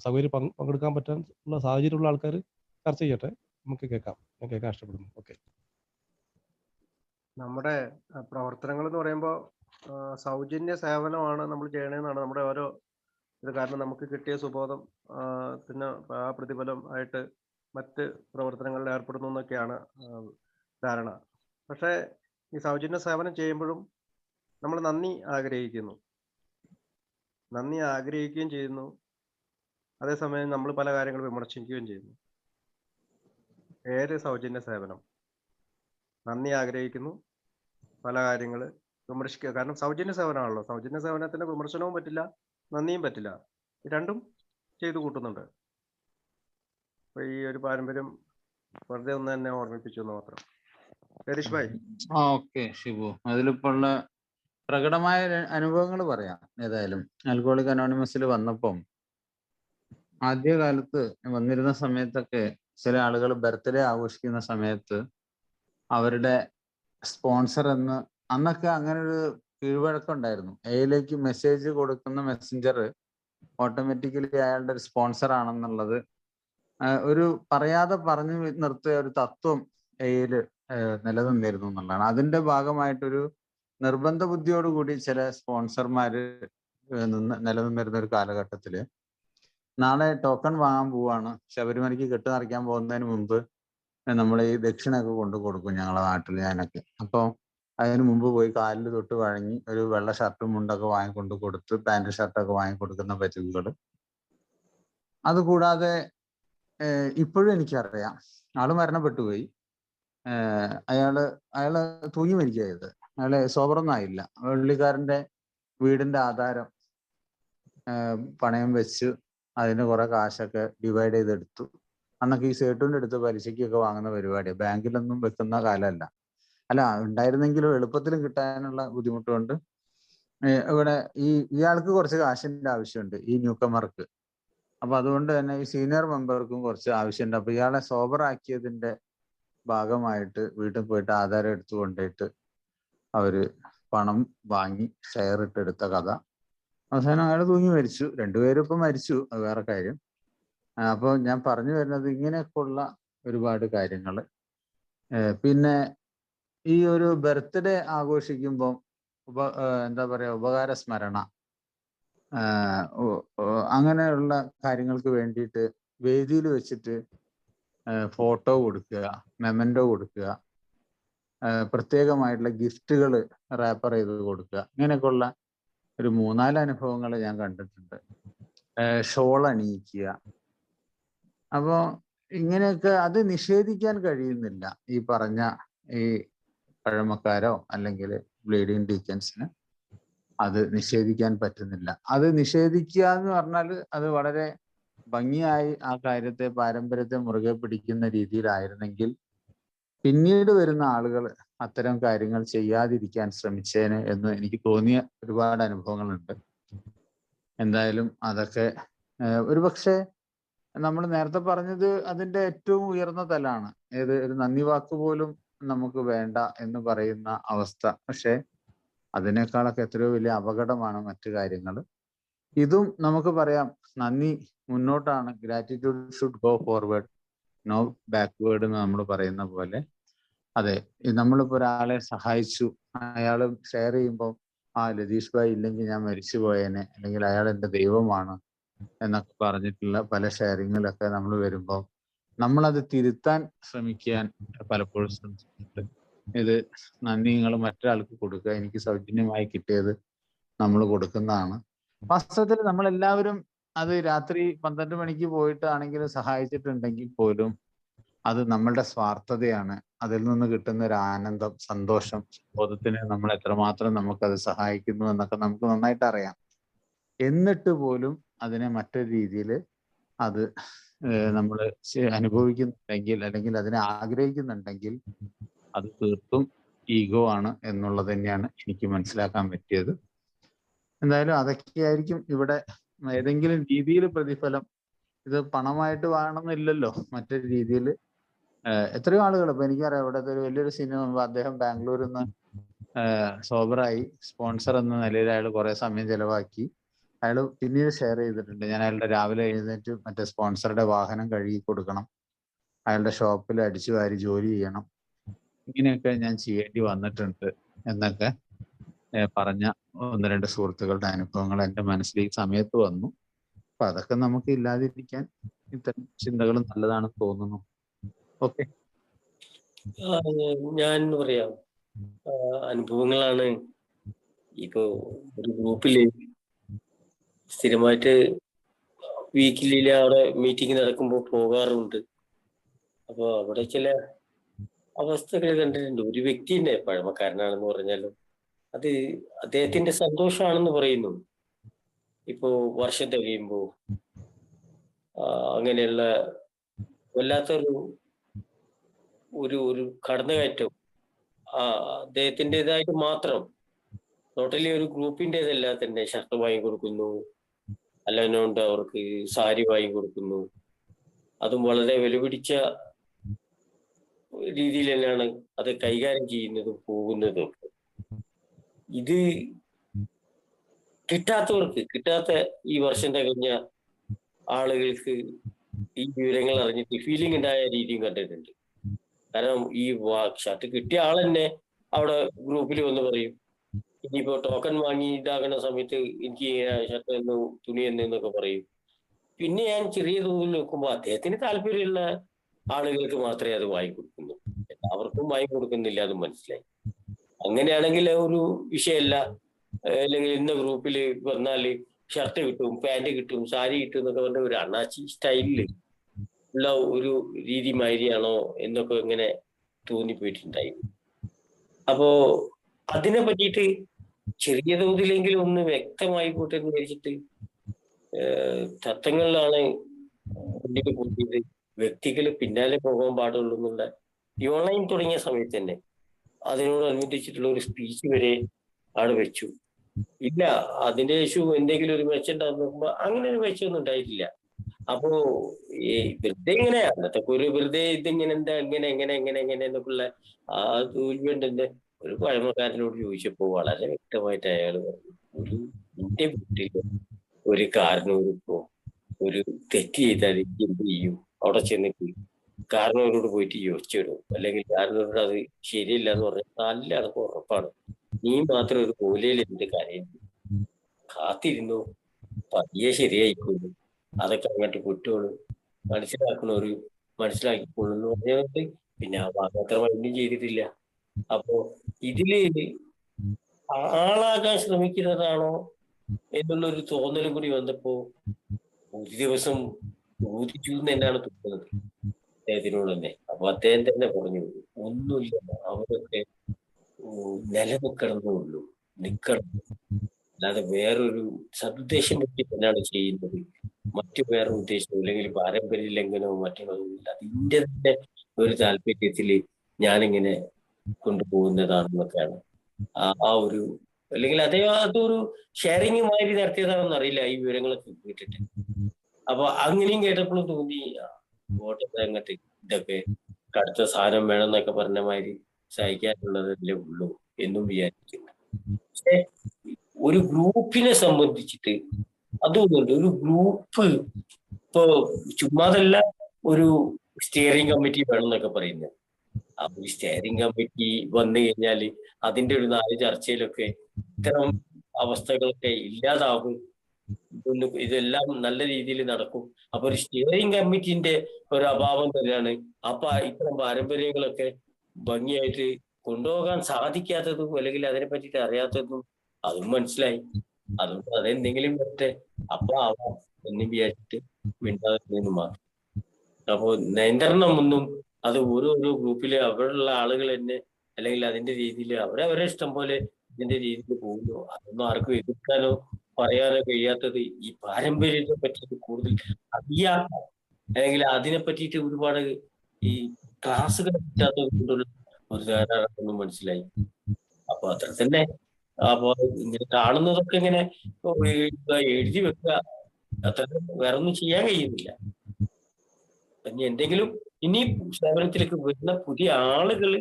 സൗകര്യം പങ്കെടുക്കാൻ പറ്റാനുള്ള സാഹചര്യമുള്ള ആൾക്കാർ ചർച്ച ചെയ്യട്ടെ. നമുക്ക് കേൾക്കാം. ഞാൻ കേൾക്കാൻ ഇഷ്ടപ്പെടുന്നു. ഓക്കെ. നമ്മുടെ പ്രവർത്തനങ്ങൾ എന്ന് പറയുമ്പോൾ സൗജന്യ സേവനമാണ് നമ്മൾ ചെയ്യണമെന്നാണ് നമ്മുടെ ഓരോ ഇത്. കാരണം നമുക്ക് കിട്ടിയ സുബോധം പിന്നെ ആ പ്രതിഫലം ആയിട്ട് മറ്റ് പ്രവർത്തനങ്ങളിൽ ഏർപ്പെടുന്നു എന്നൊക്കെയാണ് ധാരണ. പക്ഷേ ഈ സൗജന്യ സേവനം ചെയ്യുമ്പോഴും നമ്മൾ നന്ദി ആഗ്രഹിക്കുകയും ചെയ്യുന്നു. അതേസമയം നമ്മൾ പല കാര്യങ്ങൾ വിമർശിക്കുകയും ചെയ്യുന്നു. സൗജന്യ സേവനം നന്ദി ആഗ്രഹിക്കുന്നു, പല കാര്യങ്ങൾ വിമർശിക്കുക. കാരണം സൗജന്യ സേവനമാണല്ലോ. സൗജന്യ സേവനത്തിന് വിമർശനവും പറ്റില്ല, നന്ദിയും പറ്റില്ല. രണ്ടും ചെയ്തു കൂട്ടുന്നുണ്ട്. അപ്പൊ ഈ ഒരു പാരമ്പര്യം വെറുതെ ഒന്ന് തന്നെ ഓർമ്മിപ്പിച്ചു എന്ന് മാത്രം. രതീഷ് ഭായ്. ഓക്കെ ഷിബു, അതിലിപ്പോ ഉള്ള പ്രകടമായ അനുഭവങ്ങൾ പറയാം. ഏതായാലും ആൽക്കഹോളിക് അനോണിമസിൽ വന്നപ്പം ആദ്യകാലത്ത് വന്നിരുന്ന സമയത്തൊക്കെ ചില ആളുകൾ ബർത്ത്ഡേ ആഘോഷിക്കുന്ന സമയത്ത് അവരുടെ സ്പോൺസർ എന്ന്, അന്നൊക്കെ അങ്ങനെ ഒരു കീഴ്വഴക്കം ഉണ്ടായിരുന്നു. എയിലേക്ക് മെസ്സേജ് കൊടുക്കുന്ന മെസ്സഞ്ചർ ഓട്ടോമാറ്റിക്കലി അയാളുടെ ഒരു സ്പോൺസർ ആണെന്നുള്ളത് ഒരു പറയാതെ പറഞ്ഞു നിർത്തിയ ഒരു തത്വം എയിൽ നിലനിന്നിരുന്നു എന്നുള്ളതാണ്. അതിന്റെ ഭാഗമായിട്ടൊരു നിർബന്ധ ബുദ്ധിയോടുകൂടി ചില സ്പോൺസർമാര് നിലനിന്നിരുന്ന ഒരു കാലഘട്ടത്തില് നാളെ ടോക്കൺ വാങ്ങാൻ പോവാണ്, ശബരിമലയ്ക്ക് കെട്ട് നിറയ്ക്കാൻ പോകുന്നതിന് മുമ്പ് നമ്മൾ ഈ ദക്ഷിണയൊക്കെ കൊണ്ടു കൊടുക്കും ഞങ്ങളുടെ നാട്ടിൽ. ഞാനൊക്കെ അപ്പോൾ അതിന് മുമ്പ് പോയി കാലിൽ തൊട്ട് വഴങ്ങി ഒരു വെള്ള ഷർട്ടും മുണ്ടൊക്കെ വാങ്ങിക്കൊണ്ട് കൊടുത്ത് പാൻറ് ഷർട്ടൊക്കെ വാങ്ങിക്കൊടുക്കുന്ന പതിവുകൾ. അതുകൂടാതെ ഇപ്പോഴും എനിക്കറിയാം, ആള് മരണപ്പെട്ടു പോയി. അയാള് തൂങ്ങി മരിക്കുകയത്. അയാളെ സോബറൊന്നും ആയില്ല. വെള്ളിക്കാരന്റെ വീടിന്റെ ആധാരം പണയം വെച്ച് അതിന് കുറെ കാശൊക്കെ ഡിവൈഡ് ചെയ്തെടുത്തു. അന്നൊക്കെ ഈ സേട്ടുവിന്റെ അടുത്ത് പലിശയ്ക്കൊക്കെ വാങ്ങുന്ന പരിപാടിയാണ്. ബാങ്കിലൊന്നും വെക്കുന്ന കാലമല്ല. അല്ല, ഉണ്ടായിരുന്നെങ്കിലും എളുപ്പത്തിലും കിട്ടാനുള്ള ബുദ്ധിമുട്ട് കൊണ്ട് ഇവിടെ ഇയാൾക്ക് കുറച്ച് കാശിന്റെ ആവശ്യമുണ്ട്, ഈ ന്യൂക്കമർക്ക്. അപ്പൊ അതുകൊണ്ട് തന്നെ ഈ സീനിയർ മെമ്പർക്കും കുറച്ച് ആവശ്യമുണ്ട്. അപ്പൊ ഇയാളെ സോബറാക്കിയതിന്റെ ഭാഗമായിട്ട് വീട്ടിൽ പോയിട്ട് ആധാരം എടുത്തു കൊണ്ടുപോയിട്ട് അവര് പണം വാങ്ങി ഷെയർ ഇട്ടെടുത്ത കഥ. അവസാനം അയാൾ തൂങ്ങി മരിച്ചു. രണ്ടുപേരും ഇപ്പം മരിച്ചു, അത് വേറെ കാര്യം. അപ്പൊ ഞാൻ പറഞ്ഞു വരുന്നത് ഇങ്ങനെയൊക്കെയുള്ള ഒരുപാട് കാര്യങ്ങൾ. പിന്നെ ഈ ഒരു ബർത്ത്ഡേ ആഘോഷിക്കുമ്പോൾ എന്താ പറയാ, ഉപകാര സ്മരണ അങ്ങനെയുള്ള കാര്യങ്ങൾക്ക് വേണ്ടിയിട്ട് വേദിയിൽ വെച്ചിട്ട് ഫോട്ടോ കൊടുക്കുക, മെമൻറ്റോ കൊടുക്കുക, പ്രത്യേകമായിട്ടുള്ള ഗിഫ്റ്റുകൾ റാപ്പർ ചെയ്ത് കൊടുക്കുക, ഇങ്ങനെയൊക്കെയുള്ള ഒരു 3-4 അനുഭവങ്ങൾ ഞാൻ കണ്ടിട്ടുണ്ട്. ഷോൾ അണിയിക്കുക. അപ്പോൾ ഇങ്ങനെയൊക്കെ അത് നിഷേധിക്കാൻ കഴിയുന്നില്ല ഈ പറഞ്ഞ ഈ പഴമക്കാരോ അല്ലെങ്കിൽ ബ്ലീഡിംഗ് ഡീക്കൻസിന് അത് നിഷേധിക്കാൻ പറ്റുന്നില്ല. അത് നിഷേധിക്കുക എന്ന് പറഞ്ഞാൽ അത് വളരെ ഭംഗിയായി ആ കാര്യത്തെ, പാരമ്പര്യത്തെ മുറുകെ പിടിക്കുന്ന രീതിയിലായിരുന്നെങ്കിൽ പിന്നീട് വരുന്ന ആളുകൾ അത്തരം കാര്യങ്ങൾ ചെയ്യാതിരിക്കാൻ ശ്രമിച്ചേനെ എന്ന് എനിക്ക് തോന്നിയ ഒരുപാട് അനുഭവങ്ങളുണ്ട്. എന്തായാലും അതൊക്കെ ഒരുപക്ഷെ നമ്മൾ നേരത്തെ പറഞ്ഞത് അതിന്റെ ഏറ്റവും ഉയർന്ന തലാണ്. ഒരു നന്ദി വാക്ക് പോലും നമുക്ക് വേണ്ട എന്ന് പറയുന്ന അവസ്ഥ. പക്ഷെ അതിനേക്കാളൊക്കെ എത്രയോ വലിയ അപകടമാണ് മറ്റു കാര്യങ്ങൾ. ഇതും നമുക്ക് പറയാം, നന്ദി മുന്നോട്ടാണ്, gratitude should go forward. No backward എന്ന് നമ്മൾ പറയുന്ന പോലെ. അതെ, നമ്മളിപ്പോ ഒരാളെ സഹായിച്ചു, അയാൾ ഷെയർ ചെയ്യുമ്പോൾ ലതീഷ് ഭായ് ഇല്ലെങ്കിൽ ഞാൻ മരിച്ചു പോയേനെ, അല്ലെങ്കിൽ അയാൾ എൻ്റെ ദൈവമാണ് എന്നൊക്കെ പറഞ്ഞിട്ടുള്ള പല ഷെയറിങ്ങിലൊക്കെ നമ്മൾ വരുമ്പോൾ നമ്മളത് തിരുത്താൻ ശ്രമിക്കാൻ പലപ്പോഴും ശ്രമിച്ചിട്ടുണ്ട്. ഇത് നന്ദി നിങ്ങൾ മറ്റൊരാൾക്ക് കൊടുക്കുക, എനിക്ക് സൗജന്യമായി കിട്ടിയത് നമ്മൾ കൊടുക്കുന്നതാണ്. വാസ്തവത്തിൽ നമ്മളെല്ലാവരും അത് രാത്രി 12 മണിക്ക് പോയിട്ടാണെങ്കിലും സഹായിച്ചിട്ടുണ്ടെങ്കിൽ പോലും അത് നമ്മളുടെ സ്വാർത്ഥതയാണ്. അതിൽ നിന്ന് കിട്ടുന്ന ഒരു ആനന്ദം, സന്തോഷം, ബോധത്തിന് നമ്മൾ എത്രമാത്രം നമുക്കത് സഹായിക്കുന്നു എന്നൊക്കെ നമുക്ക് നന്നായിട്ട് അറിയാം. എന്നിട്ട് പോലും അതിനെ മറ്റൊരു രീതിയിൽ അത് നമ്മൾ അനുഭവിക്കുന്നുണ്ടെങ്കിൽ, അല്ലെങ്കിൽ അതിനെ ആഗ്രഹിക്കുന്നുണ്ടെങ്കിൽ, അത് തീർത്തും ഈഗോ ആണ് എന്നുള്ളത് തന്നെയാണ് എനിക്ക് മനസ്സിലാക്കാൻ പറ്റിയത്. എന്തായാലും അതൊക്കെയായിരിക്കും ഇവിടെ ഏതെങ്കിലും രീതിയിൽ പ്രതിഫലം. ഇത് പണമായിട്ട് വേണമെന്നില്ലല്ലോ, മറ്റൊരു രീതിയിൽ. എത്രയോ ആളുകൾ ഇപ്പൊ എനിക്കറിയാം, ഇവിടുത്തെ ഒരു വലിയൊരു സിനിമ, അദ്ദേഹം ബാംഗ്ലൂരിൽ നിന്ന് സോബറായി സ്പോൺസർ എന്ന നിലയിൽ അയാൾ കുറെ സമയം ചെലവാക്കി. അയാൾ പിന്നീട് ഷെയർ ചെയ്തിട്ടുണ്ട്, ഞാൻ അയാളുടെ രാവിലെ എഴുന്നേറ്റ് മറ്റേ സ്പോൺസറുടെ വാഹനം കഴുകി കൊടുക്കണം, അയാളുടെ ഷോപ്പിൽ അടിച്ചു വാരി ജോലി ചെയ്യണം, ഇങ്ങനെയൊക്കെ ഞാൻ ചെയ്യേണ്ടി വന്നിട്ടുണ്ട് എന്നൊക്കെ പറഞ്ഞ 1-2 സുഹൃത്തുക്കളുടെ അനുഭവങ്ങൾ എൻ്റെ മനസ്സിൽ ഈ സമയത്ത് വന്നു. അപ്പൊ അതൊക്കെ നമുക്ക് ഇല്ലാതിരിക്കാൻ ഇത്തരം ചിന്തകൾ നല്ലതാണെന്ന് തോന്നുന്നു. ഓക്കെ, ഞാൻ പറയാം, അനുഭവങ്ങളാണ്. ഇപ്പോ ഒരു ഗ്രൂപ്പില് സ്ഥിരമായിട്ട് വീക്കിലി അവിടെ മീറ്റിംഗ് നടക്കുമ്പോൾ പോകാറുണ്ട്. അപ്പൊ അവിടെ ചില അവസ്ഥകൾ കണ്ടിട്ടുണ്ട്. ഒരു വ്യക്തിന്റെ, പഴമക്കാരനാണെന്ന് പറഞ്ഞാലും അത് അദ്ദേഹത്തിന്റെ സന്തോഷമാണെന്ന് പറയുന്നു. ഇപ്പോ വർഷം തികയുമ്പോ അങ്ങനെയുള്ള വല്ലാത്തൊരു ഒരു ഒരു കടന്നുകയറ്റം അദ്ദേഹത്തിൻ്റെതായിട്ട് മാത്രം, ടോട്ടലി ഒരു ഗ്രൂപ്പിൻ്റെതല്ല, തന്നെ ഷർട്ട് വാങ്ങി കൊടുക്കുന്നു, അല്ലാണ്ട് അവർക്ക് സാരി വാങ്ങി കൊടുക്കുന്നു. അതും വളരെ വിലപിടിച്ച രീതിയിൽ തന്നെയാണ് അത് കൈകാര്യം ചെയ്യുന്നതും പോകുന്നതും. ഇത് കിട്ടാത്ത ഈ വർഷം തികഞ്ഞ ആളുകൾക്ക് ഈ വിവരങ്ങൾ അറിഞ്ഞിട്ട് ഫീലിംഗ് ഉണ്ടായ രീതിയും കണ്ടിട്ടുണ്ട്. കാരണം ഈ ഷർട്ട് കിട്ടിയ ആൾ തന്നെ അവിടെ ഗ്രൂപ്പിൽ വന്ന് പറയും, ഇനിയിപ്പോ ടോക്കൺ വാങ്ങി ഇതാകുന്ന സമയത്ത് എനിക്ക് ഷർട്ട് എന്ന് തുണി എന്നൊക്കെ പറയും. പിന്നെ ഞാൻ ചെറിയ തോതിൽ നോക്കുമ്പോൾ അദ്ദേഹത്തിന് താല്പര്യമുള്ള ആളുകൾക്ക് മാത്രമേ അത് വാങ്ങിക്കൊടുക്കുന്നു, എല്ലാവർക്കും വാങ്ങിക്കൊടുക്കുന്നില്ല, അത് മനസ്സിലായി. അങ്ങനെയാണെങ്കിൽ ഒരു വിഷയമല്ല. അല്ലെങ്കിൽ ഇന്ന ഗ്രൂപ്പിൽ വന്നാല് ഷർട്ട് കിട്ടും, പാന്റ് കിട്ടും, സാരി കിട്ടും എന്നൊക്കെ പറഞ്ഞ ഒരു അണ്ണാച്ചി സ്റ്റൈലില് ഉള്ള ഒരു രീതി മാതിരിയാണോ എന്നൊക്കെ ഇങ്ങനെ തോന്നിപ്പോയിട്ടുണ്ടായി. അപ്പോ അതിനെ പറ്റിയിട്ട് ചെറിയ തോതിലെങ്കിലും ഒന്ന് വ്യക്തമായി പോട്ടെ എന്ന് വിചാരിച്ചിട്ട് തത്വങ്ങളിലാണ് മുന്നിൽ കൂട്ടിയത്. വ്യക്തികൾ പിന്നാലെ പോകാൻ പാടുള്ളൂ എന്നുള്ള ഈ ഓൺലൈൻ തുടങ്ങിയ സമയത്ത് തന്നെ അതിനോടനുബന്ധിച്ചിട്ടുള്ള ഒരു സ്പീച്ച് വരെ അവിടെ വെച്ചു. ഇല്ല, അതിന്റെ ശേഷം എന്തെങ്കിലും ഒരു മെച്ചുണ്ടാകുന്ന നോക്കുമ്പോ അങ്ങനെ ഒരു മെച്ചമൊന്നും ഉണ്ടായിട്ടില്ല. അപ്പോ ഈ വെറുതെ ഇങ്ങനെ അന്നത്തെ ഒരു വെറുതെ ഇതിങ്ങനെ എന്താ എങ്ങനെ എന്നൊക്കെയുള്ള ആ തോൽവിയുണ്ടെന്ന് ഒരു പഴമക്കാരനോട് ചോദിച്ചപ്പോ വളരെ വ്യക്തമായിട്ട് അയാൾ പറഞ്ഞു, ഒരു എന്റെ വീട്ടിൽ ഒരു കാരണവരിപ്പോ ഒരു തെറ്റ് ചെയ്താൽ എന്ത് ചെയ്യും? അവിടെ ചെന്നിട്ട് കാരണവരോട് പോയിട്ട് യോജിച്ചിടും, അല്ലെങ്കിൽ കാരണവരോട് അത് ശരിയല്ല എന്ന് പറഞ്ഞാൽ നല്ല അതൊക്കെ ഉറപ്പാണ്. നീ മാത്രം ഒരു മൂലയിൽ എന്ത് കാര്യം കാത്തിരുന്നു, പതിയെ ശരിയായിക്കോളൂ, അതൊക്കെ അങ്ങോട്ട് കുറ്റോളൂ, മനസ്സിലാക്കണവര് മനസ്സിലാക്കിക്കോളൂ എന്ന് പറഞ്ഞിട്ട് പിന്നെ ആ ഭാഗം അത്ര മൈൻഡും ചെയ്തിട്ടില്ല. അപ്പോ ഇതില് ആളാകാൻ ശ്രമിക്കുന്നതാണോ എന്നുള്ളൊരു തോന്നലും കൂടി വന്നപ്പോ ഒരു ദിവസം ചോദിച്ചു എന്ന് തന്നെയാണ് തോന്നുന്നത് അദ്ദേഹത്തിനോട് തന്നെ. അപ്പൊ അദ്ദേഹം തന്നെ പറഞ്ഞു, ഒന്നുമില്ല, അവരൊക്കെ നിലനിൽക്കണമെന്നേ ഉള്ളൂ, നിൽക്കണം, അല്ലാതെ വേറൊരു സതുദ്ദേശം പറ്റി തന്നെയാണ് ചെയ്യുന്നത്, മറ്റു വേറെ ഉദ്ദേശം അല്ലെങ്കിൽ പാരമ്പര്യ ലംഘനവും മറ്റുള്ളതുമില്ല, അതിന്റെ തന്നെ ഒരു താല്പര്യത്തില് ഞാനിങ്ങനെ കൊണ്ടുപോകുന്നതാണെന്നൊക്കെയാണ് ആ ഒരു, അല്ലെങ്കിൽ അതൊരു ഷെയറിങ് മാതിരി നടത്തിയതാണെന്ന് അറിയില്ല ഈ വിവരങ്ങളൊക്കെ കേട്ടിട്ട്. അപ്പൊ അങ്ങനെയും കേട്ടപ്പോഴും തോന്നി, കോട്ടയത്ത് അങ്ങോട്ട് ഇതൊക്കെ കടുത്ത സാധനം വേണമെന്നൊക്കെ പറഞ്ഞ മാതിരി സഹിക്കാനുള്ളതല്ലേ ഉള്ളൂ എന്നും വിചാരിക്കുന്നു. പക്ഷെ ഒരു ഗ്രൂപ്പിനെ സംബന്ധിച്ചിട്ട് അതുകൊണ്ട് ഒരു ഗ്രൂപ്പ് ഇപ്പോ ചുമ്മാതല്ല, ഒരു സ്റ്റിയറിംഗ് കമ്മിറ്റി വേണം എന്നൊക്കെ പറയുന്നത്. അപ്പൊ ഈ സ്റ്റിയറിംഗ് കമ്മിറ്റി വന്നു കഴിഞ്ഞാൽ അതിന്റെ ഒരു 4 ചർച്ചയിലൊക്കെ ഇത്തരം അവസ്ഥകളൊക്കെ ഇല്ലാതാകും. ഇതെല്ലാം നല്ല രീതിയിൽ നടക്കും. അപ്പൊ ഒരു സ്റ്റിയറിംഗ് കമ്മിറ്റിന്റെ ഒരു അഭാവം തന്നെയാണ്. അപ്പൊ ഇത്തരം പാരമ്പര്യങ്ങളൊക്കെ ഭംഗിയായിട്ട് കൊണ്ടുപോകാൻ സാധിക്കാത്തതും അല്ലെങ്കിൽ അതിനെ പറ്റിയിട്ട് അറിയാത്തതും അതും മനസ്സിലായി. അതുകൊണ്ട് അതെന്തെങ്കിലും പറ്റേ അപ്പൊ ആവാം എന്ന് വിചാരിച്ചിട്ട് മിണ്ടാതെ മാത്രം. അപ്പോ നിയന്ത്രണമൊന്നും അത് ഓരോരോ ഗ്രൂപ്പിലെ അവിടെയുള്ള ആളുകൾ തന്നെ അല്ലെങ്കിൽ അതിന്റെ രീതിയിൽ അവരവരെ ഇഷ്ടം പോലെ ഇതിന്റെ രീതിയിൽ പോകുന്നു. അതൊന്നും ആർക്കും എതിർക്കാനോ പറയാനോ കഴിയാത്തത് ഈ പാരമ്പര്യത്തെ പറ്റിയിട്ട് കൂടുതൽ അറിയാത്ത അല്ലെങ്കിൽ അതിനെ പറ്റിയിട്ട് ഒരുപാട് ഈ ക്ലാസ്സുകൾ കിട്ടാത്തത് കൊണ്ടുള്ള ഒരു ധാരണ മനസ്സിലായി. അപ്പൊ അത്ര തന്നെ. അപ്പൊ ഇങ്ങനെ കാണുന്നതൊക്കെ ഇങ്ങനെ എഴുതി വെക്കുക, അത്ര വേറെ ഒന്നും ചെയ്യാൻ കഴിയുന്നില്ല. ഇനി എന്തെങ്കിലും ഇനി സേവനത്തിലേക്ക് വരുന്ന പുതിയ ആളുകൾ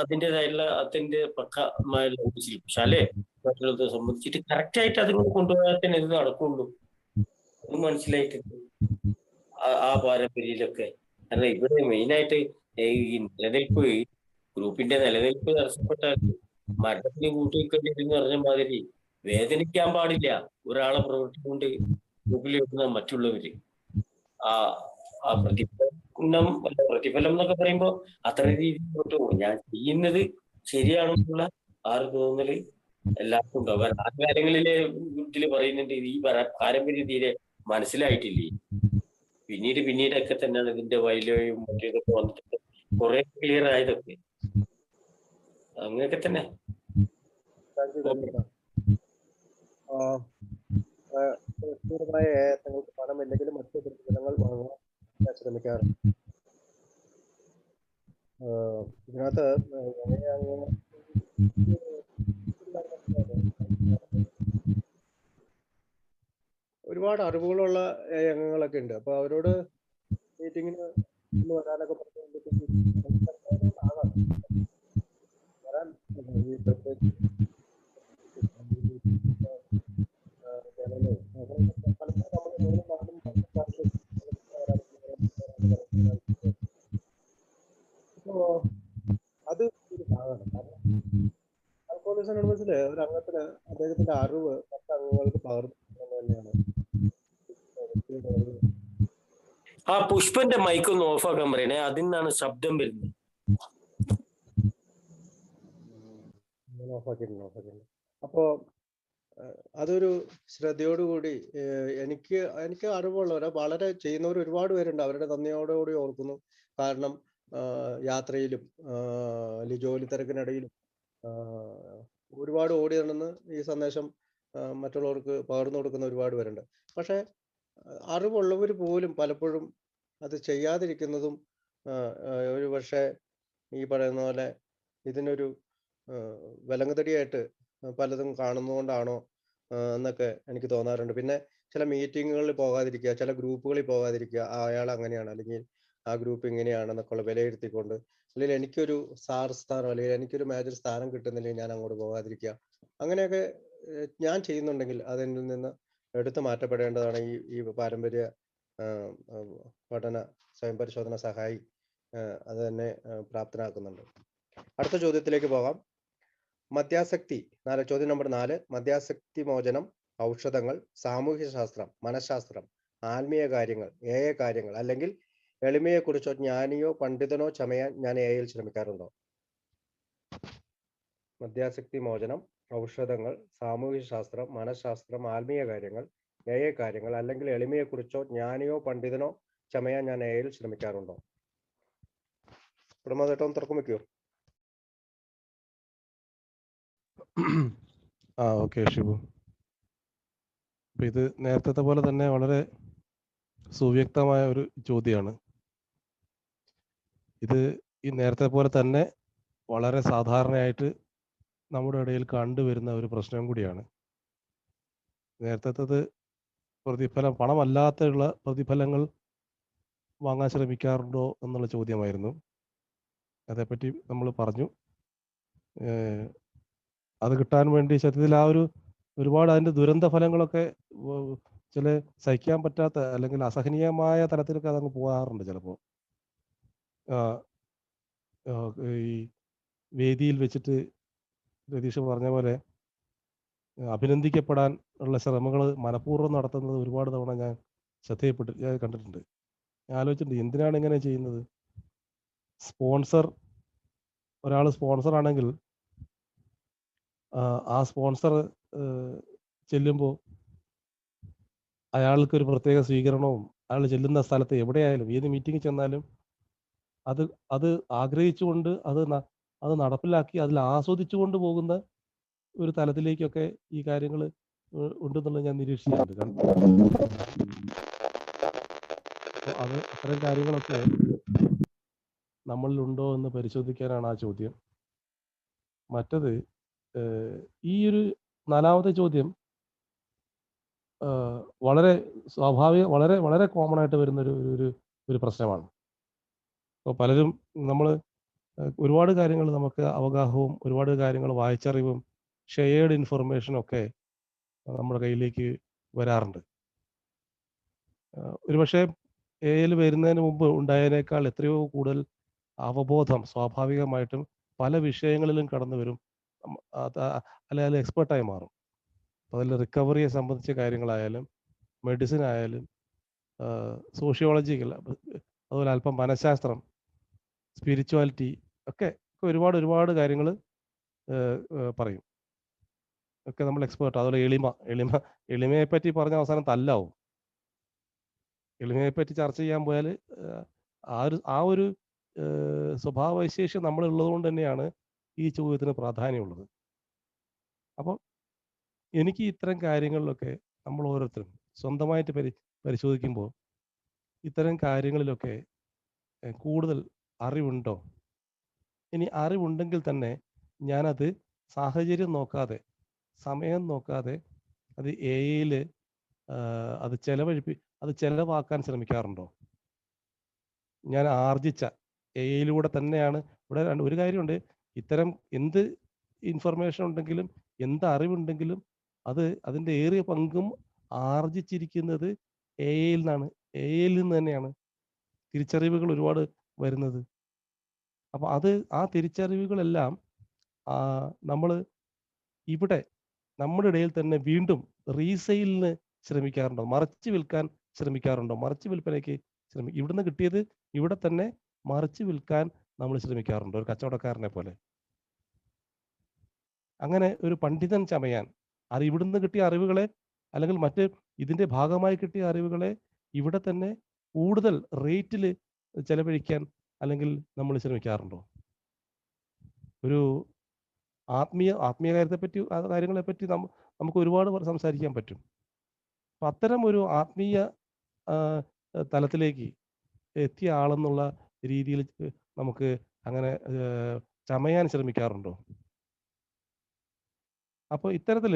അതിൻ്റെതായുള്ള അതിന്റെ പക്കമായുള്ള ശില്പശാലെ മറ്റുള്ളത് സംബന്ധിച്ചിട്ട് കറക്റ്റ് ആയിട്ട് അതിങ്ങനെ കൊണ്ടുപോയാൽ തന്നെ ഇത് നടക്കുള്ളൂ. അത് മനസ്സിലായിട്ടുണ്ട് ആ പാരമ്പര്യയിലൊക്കെ. കാരണം ഇവിടെ മെയിനായിട്ട് ഈ നിലനിൽപ്പ് ഗ്രൂപ്പിന്റെ നിലനിൽപ്പ് തടസ്സപ്പെട്ടാൽ മരണത്തിന് കൂട്ടിവെക്കേണ്ടി എന്ന് പറഞ്ഞ മാതിരി വേദനിക്കാൻ പാടില്ല ഒരാളെ പ്രവൃത്തി കൊണ്ട് ഗ്രൂപ്പിൽ വെക്കുന്ന മറ്റുള്ളവര്. ആ പ്രതിഫലം എന്നൊക്കെ പറയുമ്പോ അത്ര രീതിയിൽ ഞാൻ ചെയ്യുന്നത് ശരിയാണെന്നുള്ള തോന്നല് എല്ലാവർക്കും ഉണ്ടാവും. ആ കാര്യങ്ങളിലെ ഇതില് പറയുന്നുണ്ട് ഈ പാരമ്പര്യം തീരെ മനസ്സിലായിട്ടില്ലേ. പിന്നീടൊക്കെ തന്നെയാണ് ഇതിന്റെ വൈലോയും മറ്റേതൊക്കെ വന്നിട്ട് കുറെ ക്ലിയർ ആയതൊക്കെ. അങ്ങനെയൊക്കെ തന്നെ. തങ്ങൾക്ക് പണമില്ലെങ്കിലും മറ്റു പ്രതിഫലങ്ങൾ വാങ്ങാൻ ശ്രമിക്കാറുണ്ട്. ഇതിനകത്ത് ഒരുപാട് അറിവുകളുള്ള അംഗങ്ങളൊക്കെ ഉണ്ട്. അപ്പൊ അവരോട് മീറ്റിങ്ങിന് വരാനൊക്കെ അത് ഒരു ഭാഗമാണ്. കാരണം ആൽക്കോഹോളിക്സ് അനോണിമസിലെ ഒരു അംഗത്തിന് അദ്ദേഹത്തിന്റെ അറിവ് മറ്റ് അംഗങ്ങൾക്ക് പകർന്നു തന്നെയാണ്. ആ പുഷ്പന്റെ മൈക്ക് ഒന്ന് ഓഫാക്കാൻ പറയണേ, അതിൽ നിന്നാണ് ശബ്ദം വരുന്നത്. അപ്പോ അതൊരു ശ്രദ്ധയോടുകൂടി എനിക്ക് അറിവുള്ളവരെ വളരെ ചെയ്യുന്നവർ ഒരുപാട് പേരുണ്ട്. അവരുടെ നന്ദിയോടുകൂടി ഓർക്കുന്നു. കാരണം യാത്രയിലും ജോലി തിരക്കിനിടയിലും ഒരുപാട് ഓടി നടന്ന് ഈ സന്ദേശം മറ്റുള്ളവർക്ക് പകർന്നു കൊടുക്കുന്ന ഒരുപാട് പേരുണ്ട്. പക്ഷെ അറിവുള്ളവർ പോലും പലപ്പോഴും അത് ചെയ്യാതിരിക്കുന്നതും ഒരു പക്ഷേ ഈ പറയുന്ന പോലെ ഇതിനൊരു വിലങ്ങുതടിയായിട്ട് പലതും കാണുന്നതുകൊണ്ടാണോ എന്നൊക്കെ എനിക്ക് തോന്നാറുണ്ട്. പിന്നെ ചില മീറ്റിങ്ങുകളിൽ പോകാതിരിക്കുക, ചില ഗ്രൂപ്പുകളിൽ പോകാതിരിക്കുക, അയാൾ അങ്ങനെയാണ് അല്ലെങ്കിൽ ആ ഗ്രൂപ്പ് ഇങ്ങനെയാണെന്നൊക്കെ വിലയിരുത്തിക്കൊണ്ട്, അല്ലെങ്കിൽ എനിക്കൊരു സാർ സ്ഥാനം അല്ലെങ്കിൽ എനിക്കൊരു മേജർ സ്ഥാനം കിട്ടുന്നില്ലെങ്കിൽ ഞാൻ അങ്ങോട്ട് പോകാതിരിക്കുക, അങ്ങനെയൊക്കെ ഞാൻ ചെയ്യുന്നുണ്ടെങ്കിൽ അതിൽ നിന്ന് എടുത്തു മാറ്റപ്പെടേണ്ടതാണ്. ഈ പാരമ്പര്യ പഠന സ്വയം പരിശോധന സഹായി അത് തന്നെ പ്രാപ്തനാക്കുന്നുണ്ട്. അടുത്ത ചോദ്യത്തിലേക്ക് പോകാം. മദ്യാസക്തി ചോദ്യം നമ്പർ 4. മദ്യാസക്തി മോചനം, ഔഷധങ്ങൾ, സാമൂഹ്യ ശാസ്ത്രം, മനഃശാസ്ത്രം, ആത്മീയ കാര്യങ്ങൾ, കാര്യങ്ങൾ അല്ലെങ്കിൽ എളിമയെക്കുറിച്ചോ ജ്ഞാനിയോ പണ്ഡിതനോ ചമയാൻ ഞാൻ യിൽ ശ്രമിക്കാറുണ്ടോ? മദ്യാസക്തി മോചനം, ഔഷധങ്ങൾ, സാമൂഹ്യ ശാസ്ത്രം, മനഃശാസ്ത്രം, ആത്മീയ കാര്യങ്ങൾ, കാര്യങ്ങൾ അല്ലെങ്കിൽ എളിമയെക്കുറിച്ചോ ജ്ഞാനിയോ പണ്ഡിതനോ ചമയാൻ ഞാൻ യിൽ ശ്രമിക്കാറുണ്ടോ? പ്രമോദേട്ടം തുറക്കും വെക്കോ? ഓക്കെ ഷിബു. അപ്പൊ ഇത് നേരത്തെ പോലെ തന്നെ വളരെ സുവ്യക്തമായ ഒരു ചോദ്യമാണ്. ഇത് ഈ നേരത്തെ പോലെ തന്നെ വളരെ സാധാരണയായിട്ട് നമ്മുടെ ഇടയിൽ കണ്ടുവരുന്ന ഒരു പ്രശ്നം കൂടിയാണ്. നേരത്തെ പ്രതിഫലം പണമല്ലാത്തുള്ള പ്രതിഫലങ്ങൾ വാങ്ങാൻ ശ്രമിക്കാറുണ്ടോ എന്നുള്ള ചോദ്യമായിരുന്നു. അതേപ്പറ്റി നമ്മൾ പറഞ്ഞു. അത് കിട്ടാൻ വേണ്ടി സത്യത്തിൽ ഒരുപാട് അതിൻ്റെ ദുരന്ത ഫലങ്ങളൊക്കെ ചില സഹിക്കാൻ പറ്റാത്ത അല്ലെങ്കിൽ അസഹനീയമായ തലത്തിലൊക്കെ അതങ്ങ് പോകാറുണ്ട് ചിലപ്പോൾ. ആ, ആ, ഈ വേദിയിൽ വെച്ചിട്ട് രതീഷ് പറഞ്ഞ പോലെ അഭിനന്ദിക്കപ്പെടാൻ ഉള്ള ശ്രമങ്ങൾ മനഃപൂർവ്വം നടത്തുന്നത് ഒരുപാട് തവണ ഞാൻ ഞാൻ കണ്ടിട്ടുണ്ട്. ഞാൻ ആലോചിച്ചിട്ടുണ്ട് എന്തിനാണ് ഇങ്ങനെ ചെയ്യുന്നത്. ഒരാൾ സ്പോൺസർ ആണെങ്കിൽ ആ സ്പോൺസർ ചെല്ലുമ്പോൾ അയാൾക്ക് ഒരു പ്രത്യേക സ്വീകരണവും അയാൾ ചെല്ലുന്ന സ്ഥലത്ത് എവിടെയായാലും ഏത് മീറ്റിംഗിൽ ചെന്നാലും അത് അത് ആഗ്രഹിച്ചുകൊണ്ട് അത് നടപ്പിലാക്കി അതിൽ ആസ്വദിച്ചുകൊണ്ട് പോകുന്ന ഒരു തലത്തിലേക്കൊക്കെ ഈ കാര്യങ്ങൾ ഉണ്ടെന്നുള്ളത് ഞാൻ നിരീക്ഷിച്ചിട്ടുണ്ട്. അപ്പോൾ അത്തരം കാര്യങ്ങളൊക്കെ നമ്മളിലുണ്ടോ എന്ന് പരിശോധിക്കാനാണ് ആ ചോദ്യം. മറ്റത് ഈ ഒരു 4ാമത്തെ ചോദ്യം വളരെ സ്വാഭാവിക വളരെ വളരെ കോമൺ ആയിട്ട് വരുന്ന ഒരു പ്രശ്നമാണ്. അപ്പോൾ പലരും നമ്മൾ ഒരുപാട് കാര്യങ്ങൾ നമുക്ക് അവഗാഹവും ഒരുപാട് കാര്യങ്ങൾ വായിച്ചറിവും ഷെയർഡ് ഇൻഫർമേഷനും ഒക്കെ നമ്മുടെ കയ്യിലേക്ക് വരാറുണ്ട്. ഒരുപക്ഷെ എയിൽ വരുന്നതിന് മുമ്പ് ഉണ്ടായതിനേക്കാൾ എത്രയോ കൂടുതൽ അവബോധം സ്വാഭാവികമായിട്ടും പല വിഷയങ്ങളിലും കടന്നു വരും. അല്ലെങ്കിൽ എക്സ്പെർട്ടായി മാറും. അതിൽ റിക്കവറിയെ സംബന്ധിച്ച കാര്യങ്ങളായാലും മെഡിസിൻ ആയാലും സോഷ്യോളജിക്കൽ, അതുപോലെ അല്പം മനഃശാസ്ത്രം, സ്പിരിച്വാലിറ്റി ഒക്കെ ഒരുപാട് കാര്യങ്ങൾ പറയും. ഒക്കെ നമ്മൾ എക്സ്പേർട്ട്. അതുപോലെ എളിമയെ പറ്റി പറഞ്ഞ അവസാനം തല്ലാവും. എളിമയെ പറ്റി ചർച്ച ചെയ്യാൻ പോയാൽ ആ ഒരു സ്വഭാവവിശേഷം നമ്മളുള്ളത് കൊണ്ട് തന്നെയാണ് ഈ ചോദ്യത്തിന് പ്രാധാന്യമുള്ളത്. അപ്പം എനിക്ക് ഇത്തരം കാര്യങ്ങളിലൊക്കെ നമ്മൾ ഓരോരുത്തരും സ്വന്തമായിട്ട് പരിശോധിക്കുമ്പോൾ ഇത്തരം കാര്യങ്ങളിലൊക്കെ കൂടുതൽ അറിവുണ്ടോ? ഇനി അറിവുണ്ടെങ്കിൽ തന്നെ ഞാനത് സാഹചര്യം നോക്കാതെ, സമയം നോക്കാതെ അത് എയിൽ അത് ചെലവാക്കാൻ ശ്രമിക്കാറുണ്ടോ? ഞാൻ ആർജിച്ച എയിലൂടെ തന്നെയാണ്. ഇവിടെ ഒരു കാര്യമുണ്ട്, ഇത്തരം എന്ത് ഇൻഫർമേഷൻ ഉണ്ടെങ്കിലും എന്ത് അറിവുണ്ടെങ്കിലും അതിൻ്റെ ഏറിയ പങ്കും ആർജിച്ചിരിക്കുന്നത് എയിൽ നിന്ന് തന്നെയാണ് തിരിച്ചറിവുകൾ ഒരുപാട് വരുന്നത്. അപ്പോൾ ആ തിരിച്ചറിവുകളെല്ലാം നമ്മൾ ഇവിടെ നമ്മുടെ ഇടയിൽ തന്നെ വീണ്ടും റീസെയിലിന് ശ്രമിക്കാറുണ്ടോ? മറിച്ച് വിൽക്കാൻ ശ്രമിക്കാറുണ്ടോ? മറിച്ച് വിൽപ്പനയ്ക്ക് ഇവിടുന്ന് കിട്ടിയത് ഇവിടെ തന്നെ മറിച്ച് വിൽക്കാൻ നമ്മൾ ശ്രമിക്കാറുണ്ടോ? ഒരു കച്ചവടക്കാരനെ പോലെ. അങ്ങനെ ഒരു പണ്ഡിതൻ ചമയാൻ ഇവിടുന്ന് കിട്ടിയ അറിവുകളെ അല്ലെങ്കിൽ മറ്റ് ഇതിന്റെ ഭാഗമായി കിട്ടിയ അറിവുകളെ ഇവിടെ തന്നെ കൂടുതൽ റേറ്റിൽ ചെലവഴിക്കാൻ അല്ലെങ്കിൽ നമ്മൾ ശ്രമിക്കാറുണ്ടോ? ഒരു ആത്മീയ കാര്യങ്ങളെപ്പറ്റി നമുക്ക് ഒരുപാട് സംസാരിക്കാൻ പറ്റും. അപ്പം അത്തരം ഒരു ആത്മീയ തലത്തിലേക്ക് എത്തിയ ആളെന്നുള്ള രീതിയിൽ നമുക്ക് അങ്ങനെ ചമയാൻ ശ്രമിക്കാറുണ്ടോ? അപ്പോൾ ഇത്തരത്തിൽ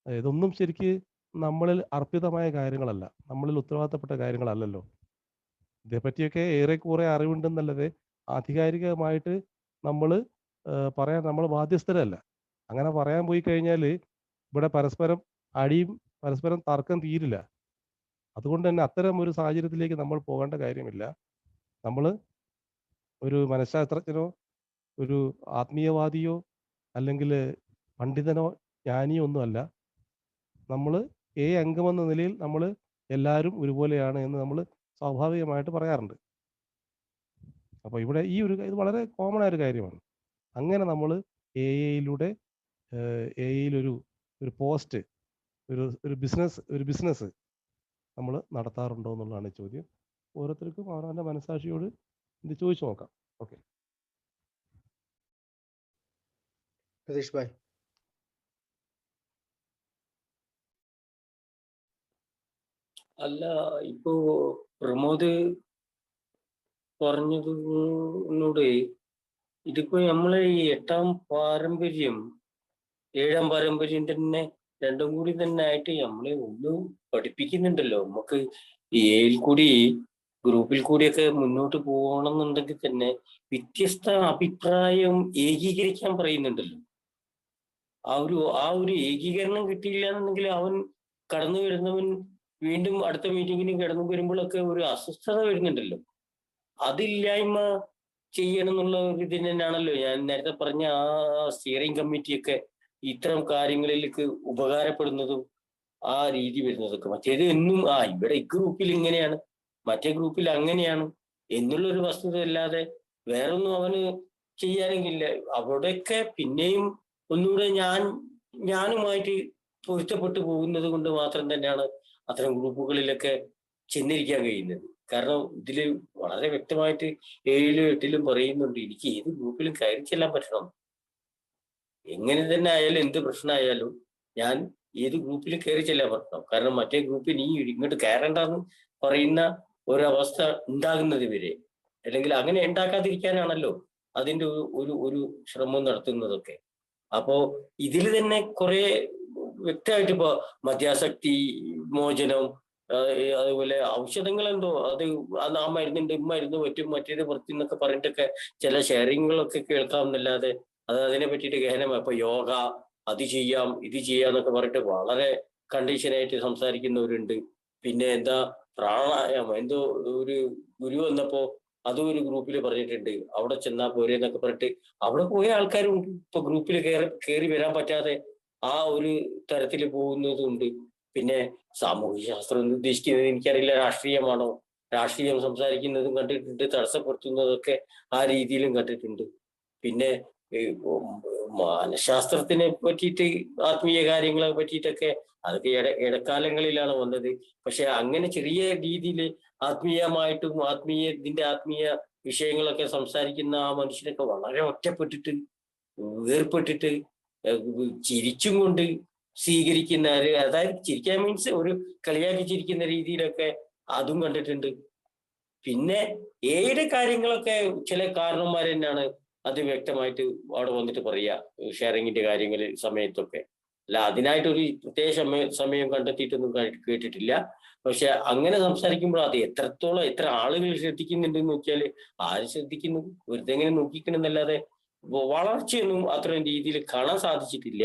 ഇതൊന്നും ശരിക്ക് നമ്മളിൽ അർപ്പിതമായ കാര്യങ്ങളല്ല, നമ്മളിൽ ഉത്തരവാദിത്തപ്പെട്ട കാര്യങ്ങളല്ലല്ലോ. ഇതേപ്പറ്റിയൊക്കെ ഏറെക്കുറെ അറിവുണ്ടെന്നല്ലാതെ ആധികാരികമായിട്ട് നമ്മൾ പറയാൻ നമ്മൾ ബാധ്യസ്ഥരല്ല. അങ്ങനെ പറയാൻ പോയി കഴിഞ്ഞാൽ ഇവിടെ പരസ്പരം അടിയും പരസ്പരം തർക്കം തീരില്ല. അതുകൊണ്ട് തന്നെ അത്തരം ഒരു സാഹചര്യത്തിലേക്ക് നമ്മൾ പോകേണ്ട കാര്യമില്ല. നമ്മൾ ഒരു മനഃശാസ്ത്രജ്ഞനോ ഒരു ആത്മീയവാദിയോ അല്ലെങ്കിൽ പണ്ഡിതനോ ജ്ഞാനിയോ ഒന്നുമല്ല. നമ്മൾ അംഗമെന്ന നിലയിൽ നമ്മൾ എല്ലാവരും ഒരുപോലെയാണ് എന്ന് നമ്മൾ സ്വാഭാവികമായിട്ട് പറയാറുണ്ട്. അപ്പോൾ ഇവിടെ ഇത് വളരെ കോമൺ ആയ ഒരു കാര്യമാണ്. അങ്ങനെ നമ്മൾ എയിൽ ഒരു പോസ്റ്റ് ഒരു ബിസിനസ് നമ്മൾ നടത്താറുണ്ടോ എന്നുള്ളതാണ് ചോദ്യം. ഓരോരുത്തർക്കും അവരവൻ്റെ മനസാക്ഷിയോട് ഇത് ചോദിച്ചു നോക്കാം. ഓക്കെ, രതീഷ് ഭായ്. അല്ല, ഇപ്പോ പ്രമോദ് പറഞ്ഞതിനോട് ഇതിപ്പോ നമ്മളെ ഈ 8ാം പാരമ്പര്യം 7ാം പാരമ്പര്യം തന്നെ രണ്ടും കൂടി തന്നെ ആയിട്ട് നമ്മളെ ഒന്ന് പഠിപ്പിക്കുന്നുണ്ടല്ലോ. നമുക്ക് ഈ എയിൽ കൂടി ഗ്രൂപ്പിൽ കൂടിയൊക്കെ മുന്നോട്ട് പോകണമെന്നുണ്ടെങ്കിൽ തന്നെ വ്യത്യസ്ത അഭിപ്രായം ഏകീകരിക്കാൻ പറയുന്നുണ്ടല്ലോ. ആ ഒരു ഏകീകരണം കിട്ടിയില്ല എന്നുണ്ടെങ്കിൽ അവൻ കടന്നു വരുന്നവൻ വീണ്ടും അടുത്ത മീറ്റിങ്ങിന് കടന്നു വരുമ്പോഴൊക്കെ ഒരു അസ്വസ്ഥത വരുന്നുണ്ടല്ലോ. അതില്ലായ്മ ചെയ്യണം എന്നുള്ള ഒരു ഇതിന് തന്നെയാണല്ലോ ഞാൻ നേരത്തെ പറഞ്ഞ ആ സ്റ്റിയറിംഗ് കമ്മിറ്റിയൊക്കെ ഇത്തരം കാര്യങ്ങളിലേക്ക് ഉപകാരപ്പെടുന്നതും ആ രീതി വരുന്നതൊക്കെ. മറ്റേത് എന്നും ഇവിടെ ഈ ഗ്രൂപ്പിൽ ഇങ്ങനെയാണ്, മറ്റേ ഗ്രൂപ്പിൽ അങ്ങനെയാണ് എന്നുള്ളൊരു വസ്തുത അല്ലാതെ വേറൊന്നും അവന് ചെയ്യാനെങ്കില്ല. അവിടെയൊക്കെ പിന്നെയും ഒന്നുകൂടെ ഞാനുമായിട്ട് പൊരുത്തപ്പെട്ടു പോകുന്നത് കൊണ്ട് മാത്രം തന്നെയാണ് അത്തരം ഗ്രൂപ്പുകളിലൊക്കെ ചെന്നിരിക്കാൻ കഴിയുന്നത്. കാരണം ഇതില് വളരെ വ്യക്തമായിട്ട് 7-ലും 8-ലും പറയുന്നുണ്ട് എനിക്ക് ഏത് ഗ്രൂപ്പിലും കയറി ചെല്ലാൻ പറ്റണം. എങ്ങനെ തന്നെ ആയാലും എന്ത് പ്രശ്നമായാലും ഞാൻ ഏത് ഗ്രൂപ്പിൽ കയറി ചെല്ലാൻ പറ്റണം. കാരണം മറ്റേ ഗ്രൂപ്പിൽ നീ ഇങ്ങോട്ട് കയറണ്ടെന്ന് പറയുന്ന ഒരവസ്ഥ ഉണ്ടാകുന്നത് വരെ, അല്ലെങ്കിൽ അങ്ങനെ ഉണ്ടാക്കാതിരിക്കാനാണല്ലോ അതിന്റെ ഒരു ശ്രമം നടത്തുന്നതൊക്കെ. അപ്പോ ഇതിൽ തന്നെ കുറെ വ്യക്തമായിട്ട് ഇപ്പൊ മദ്യാസക്തി മോചനം, അതുപോലെ ഔഷധങ്ങൾ എന്തോ അത് ആ മരുന്നുണ്ട് മരുന്ന് പറ്റും മറ്റേത് പറ്റും എന്നൊക്കെ പറഞ്ഞിട്ടൊക്കെ ചില ഷെയറിങ്ങുകളൊക്കെ കേൾക്കാമെന്നല്ലാതെ അതിനെ പറ്റിയിട്ട് ഗഹനമായി ഇപ്പൊ യോഗ അത് ചെയ്യാം ഇത് ചെയ്യാന്നൊക്കെ പറഞ്ഞിട്ട് വളരെ കണ്ടീഷനായിട്ട് സംസാരിക്കുന്നവരുണ്ട്. പിന്നെ എന്താ പ്രാണായാമം എന്തോ ഒരു ഗുരു വന്നപ്പോ അതും ഒരു ഗ്രൂപ്പിൽ പറഞ്ഞിട്ടുണ്ട്, അവിടെ ചെന്നാ പോരെ എന്നൊക്കെ പറഞ്ഞിട്ട് അവിടെ പോയ ആൾക്കാരും ഇപ്പൊ ഗ്രൂപ്പിൽ കയറി വരാൻ പറ്റാതെ ആ ഒരു തരത്തിൽ പോകുന്നതുണ്ട്. പിന്നെ സാമൂഹ്യ ശാസ്ത്രം എന്ന് ഉദ്ദേശിക്കുന്നത് എനിക്കറിയില്ല, രാഷ്ട്രീയമാണോ, രാഷ്ട്രീയം സംസാരിക്കുന്നതും കണ്ടിട്ടുണ്ട്, തടസ്സപ്പെടുത്തുന്നതൊക്കെ ആ രീതിയിലും കണ്ടിട്ടുണ്ട്. പിന്നെ മനഃശാസ്ത്രത്തിനെ പറ്റിയിട്ട് ആത്മീയ കാര്യങ്ങളെ പറ്റിയിട്ടൊക്കെ അതൊക്കെ ഇടക്കാലങ്ങളിലാണ് വന്നത്. പക്ഷെ അങ്ങനെ ചെറിയ രീതിയിൽ ആത്മീയമായിട്ടും ആത്മീയ വിഷയങ്ങളൊക്കെ സംസാരിക്കുന്ന ആ മനുഷ്യനൊക്കെ വളരെ ഒറ്റപ്പെട്ടിട്ട് വേർപ്പെട്ടിട്ട് ചിരിച്ചും കൊണ്ട് സ്വീകരിക്കുന്ന, അതായത് ചിരിക്കാൻ മീൻസ് ഒരു കളിയാക്കി ചിരിക്കുന്ന രീതിയിലൊക്കെ അതും കണ്ടിട്ടുണ്ട്. പിന്നെ ഏഴ് കാര്യങ്ങളൊക്കെ ചില കാരണന്മാർ തന്നെയാണ് അത് വ്യക്തമായിട്ട് അവിടെ വന്നിട്ട് പറയുക ഷെയറിങ്ങിന്റെ കാര്യങ്ങൾ സമയത്തൊക്കെ. അല്ല അതിനായിട്ടൊരു പ്രത്യേക സമയം കണ്ടെത്തിയിട്ടൊന്നും കേട്ടിട്ടില്ല. പക്ഷെ അങ്ങനെ സംസാരിക്കുമ്പോൾ അത് എത്ര ആളുകൾ ശ്രദ്ധിക്കുന്നുണ്ടെന്ന് നോക്കിയാൽ ആര് ശ്രദ്ധിക്കുന്നു, വെറുതെ എങ്ങനെ നോക്കിക്കണമെന്നല്ലാതെ വളർച്ചയൊന്നും അത്തരം രീതിയിൽ കാണാൻ സാധിച്ചിട്ടില്ല.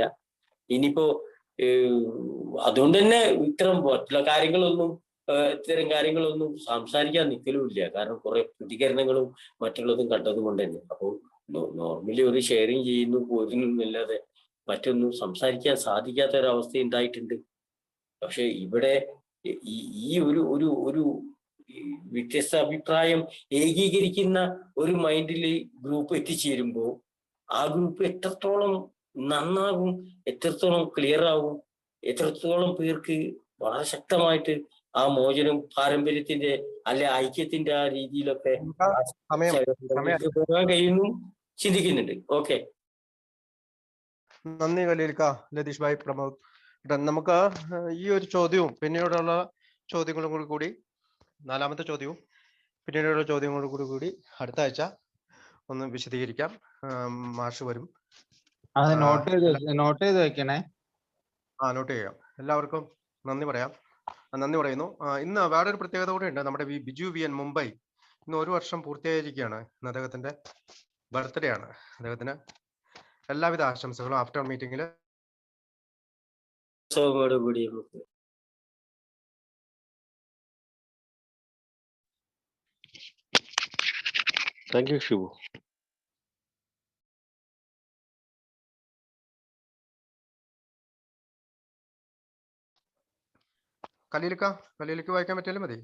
ഇനിയിപ്പോ അതുകൊണ്ട് തന്നെ ഇത്തരം കാര്യങ്ങളൊന്നും സംസാരിക്കാൻ നിൽക്കലുമില്ല. കാരണം കുറെ പ്രതികരണങ്ങളും മറ്റുള്ളതും കണ്ടതുകൊണ്ട് തന്നെ. അപ്പോൾ നോർമലി ഒരു ഷെയറിങ് ചെയ്യുന്നു പോരുന്നല്ലാതെ മറ്റൊന്നും സംസാരിക്കാൻ സാധിക്കാത്ത ഒരവസ്ഥ ഉണ്ടായിട്ടുണ്ട്. പക്ഷെ ഇവിടെ ഈ ഒരു വ്യത്യസ്ത അഭിപ്രായം ഏകീകരിക്കുന്ന ഒരു മൈൻഡിൽ ഗ്രൂപ്പ് എത്തിച്ചേരുമ്പോൾ ആ ഗ്രൂപ്പ് എത്രത്തോളം നന്നാകും, എത്രത്തോളം ക്ലിയർ ആകും, എത്രത്തോളം പേർക്ക് വളരെ ശക്തമായിട്ട് ആ മോചനം പാരമ്പര്യത്തിന്റെ അല്ലെ ഐക്യത്തിന്റെ ആ രീതിയിലൊക്കെ പോകാൻ കഴിയുന്നു ചിന്തിക്കുന്നുണ്ട്. ഓക്കെ, നന്ദി ഖലീൽക്ക, ലതീഷ് ഭായ്, പ്രമോദ്. നമുക്ക് ഈ ഒരു ചോദ്യവും പിന്നീടുള്ള ചോദ്യങ്ങളും കൂടി 4-മത്തെ ചോദ്യവും പിന്നീടുള്ള ചോദ്യങ്ങളും കൂടി അടുത്ത ആഴ്ച ഒന്ന് വിശദീകരിക്കാം. മാഷ് വരും. നോട്ട് ചെയ്ത് വെക്കണേ. നോട്ട് ചെയ്യാം. എല്ലാവർക്കും നന്ദി പറയുന്നു. ഇന്ന് വേറൊരു പ്രത്യേകത കൂടെ ഉണ്ട്. നമ്മുടെ ബിജു വി എൻ മുംബൈ ഇന്ന് 1 വർഷം പൂർത്തിയായിരിക്കുകയാണ്. ഇന്ന് അദ്ദേഹത്തിന്റെ ബർത്ത്ഡേ ആണ്. അദ്ദേഹത്തിന് എല്ലാവിധ ആശംസകളും ആഫ്റ്റർ മീറ്റിംഗിൽ. Thank you Shibu. ഖലീലിക്ക് വായിക്കാൻ പറ്റിയാലും മതി.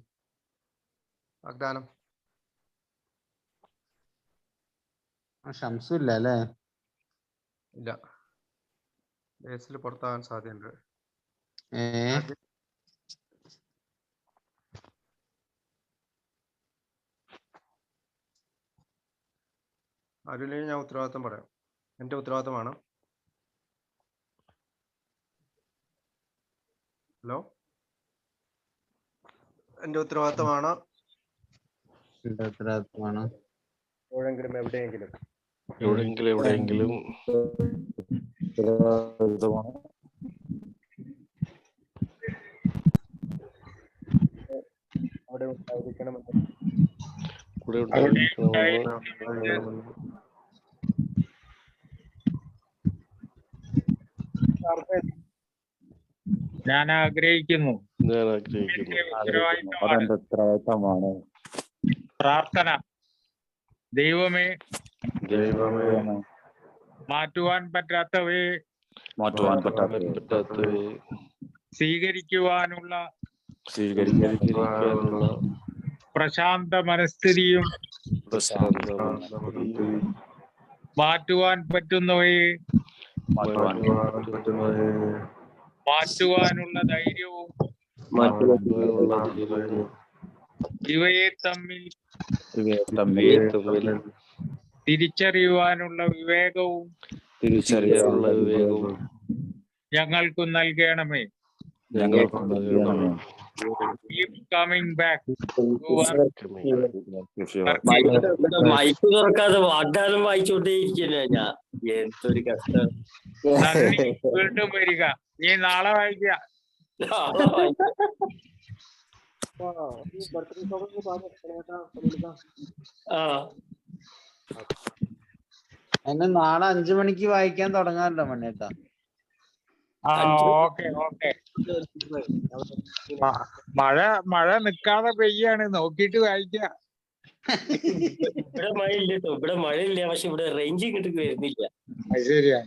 വാഗ്ദാനം. ഷംസു ഇല്ല അല്ലേ? ഇല്ല, ബേസിൽ പുറത്താകാൻ സാധ്യതയുണ്ട്. അതിൽ ഞാൻ ഉത്തരവാദിത്വം പറയാം. എന്റെ ഉത്തരവാദിത്തമാണ്. ഹലോ, എന്റെ ഉത്തരവാദിത്തമാണ്. എവിടെയെങ്കിലും അവിടെ ഉണ്ടായിരിക്കണമെന്ന് ഞാൻ ആഗ്രഹിക്കുന്നു. അതെന്റെ ഉത്തരവാദിത്തമാണ്. പ്രാർത്ഥന. ദൈവമേ മാറ്റുവാൻ പറ്റാത്തവയെ സ്വീകരിക്കുവാനുള്ള പ്രശാന്ത മനസ്ഥിതിയും മാറ്റുവാൻ പറ്റുന്നവയെ മാറ്റുവാനുള്ള ധൈര്യവും ഇവയെ തമ്മിൽ തിരിച്ചറിയുവാനുള്ള വിവേകവും ഞങ്ങൾക്ക് നൽകണമേ. Keep coming back to our mic തുറക്കാതെ വാഗ്ദാനം വായിച്ചോണ്ടേ ഇരിക്കുന്ന ഞാൻ. എന്തൊരു കഷ്ടം. നന്ദി. വീണ്ടും വരിക. നീ നാളെ വായിക്കുക. ബർത്ത്ഡേ സോങ് പാടാ. ആ എന്നെ നാളെ 5 മണിക്ക് വായിക്കാൻ തുടങ്ങാമല്ലോ മണ്ണേട്ടാ. Okay okay. മഴ നിക്കാതെ പെയ്യാണ്, നോക്കിയിട്ട് വായിക്കുക. ഇവിടെ മഴയില്ല കേട്ടോ, ഇവിടെ മഴയില്ല, പക്ഷെ ഇവിടെ റേഞ്ച് ഇങ്ങോട്ട് വരുന്നില്ല. അത് ശരിയാ.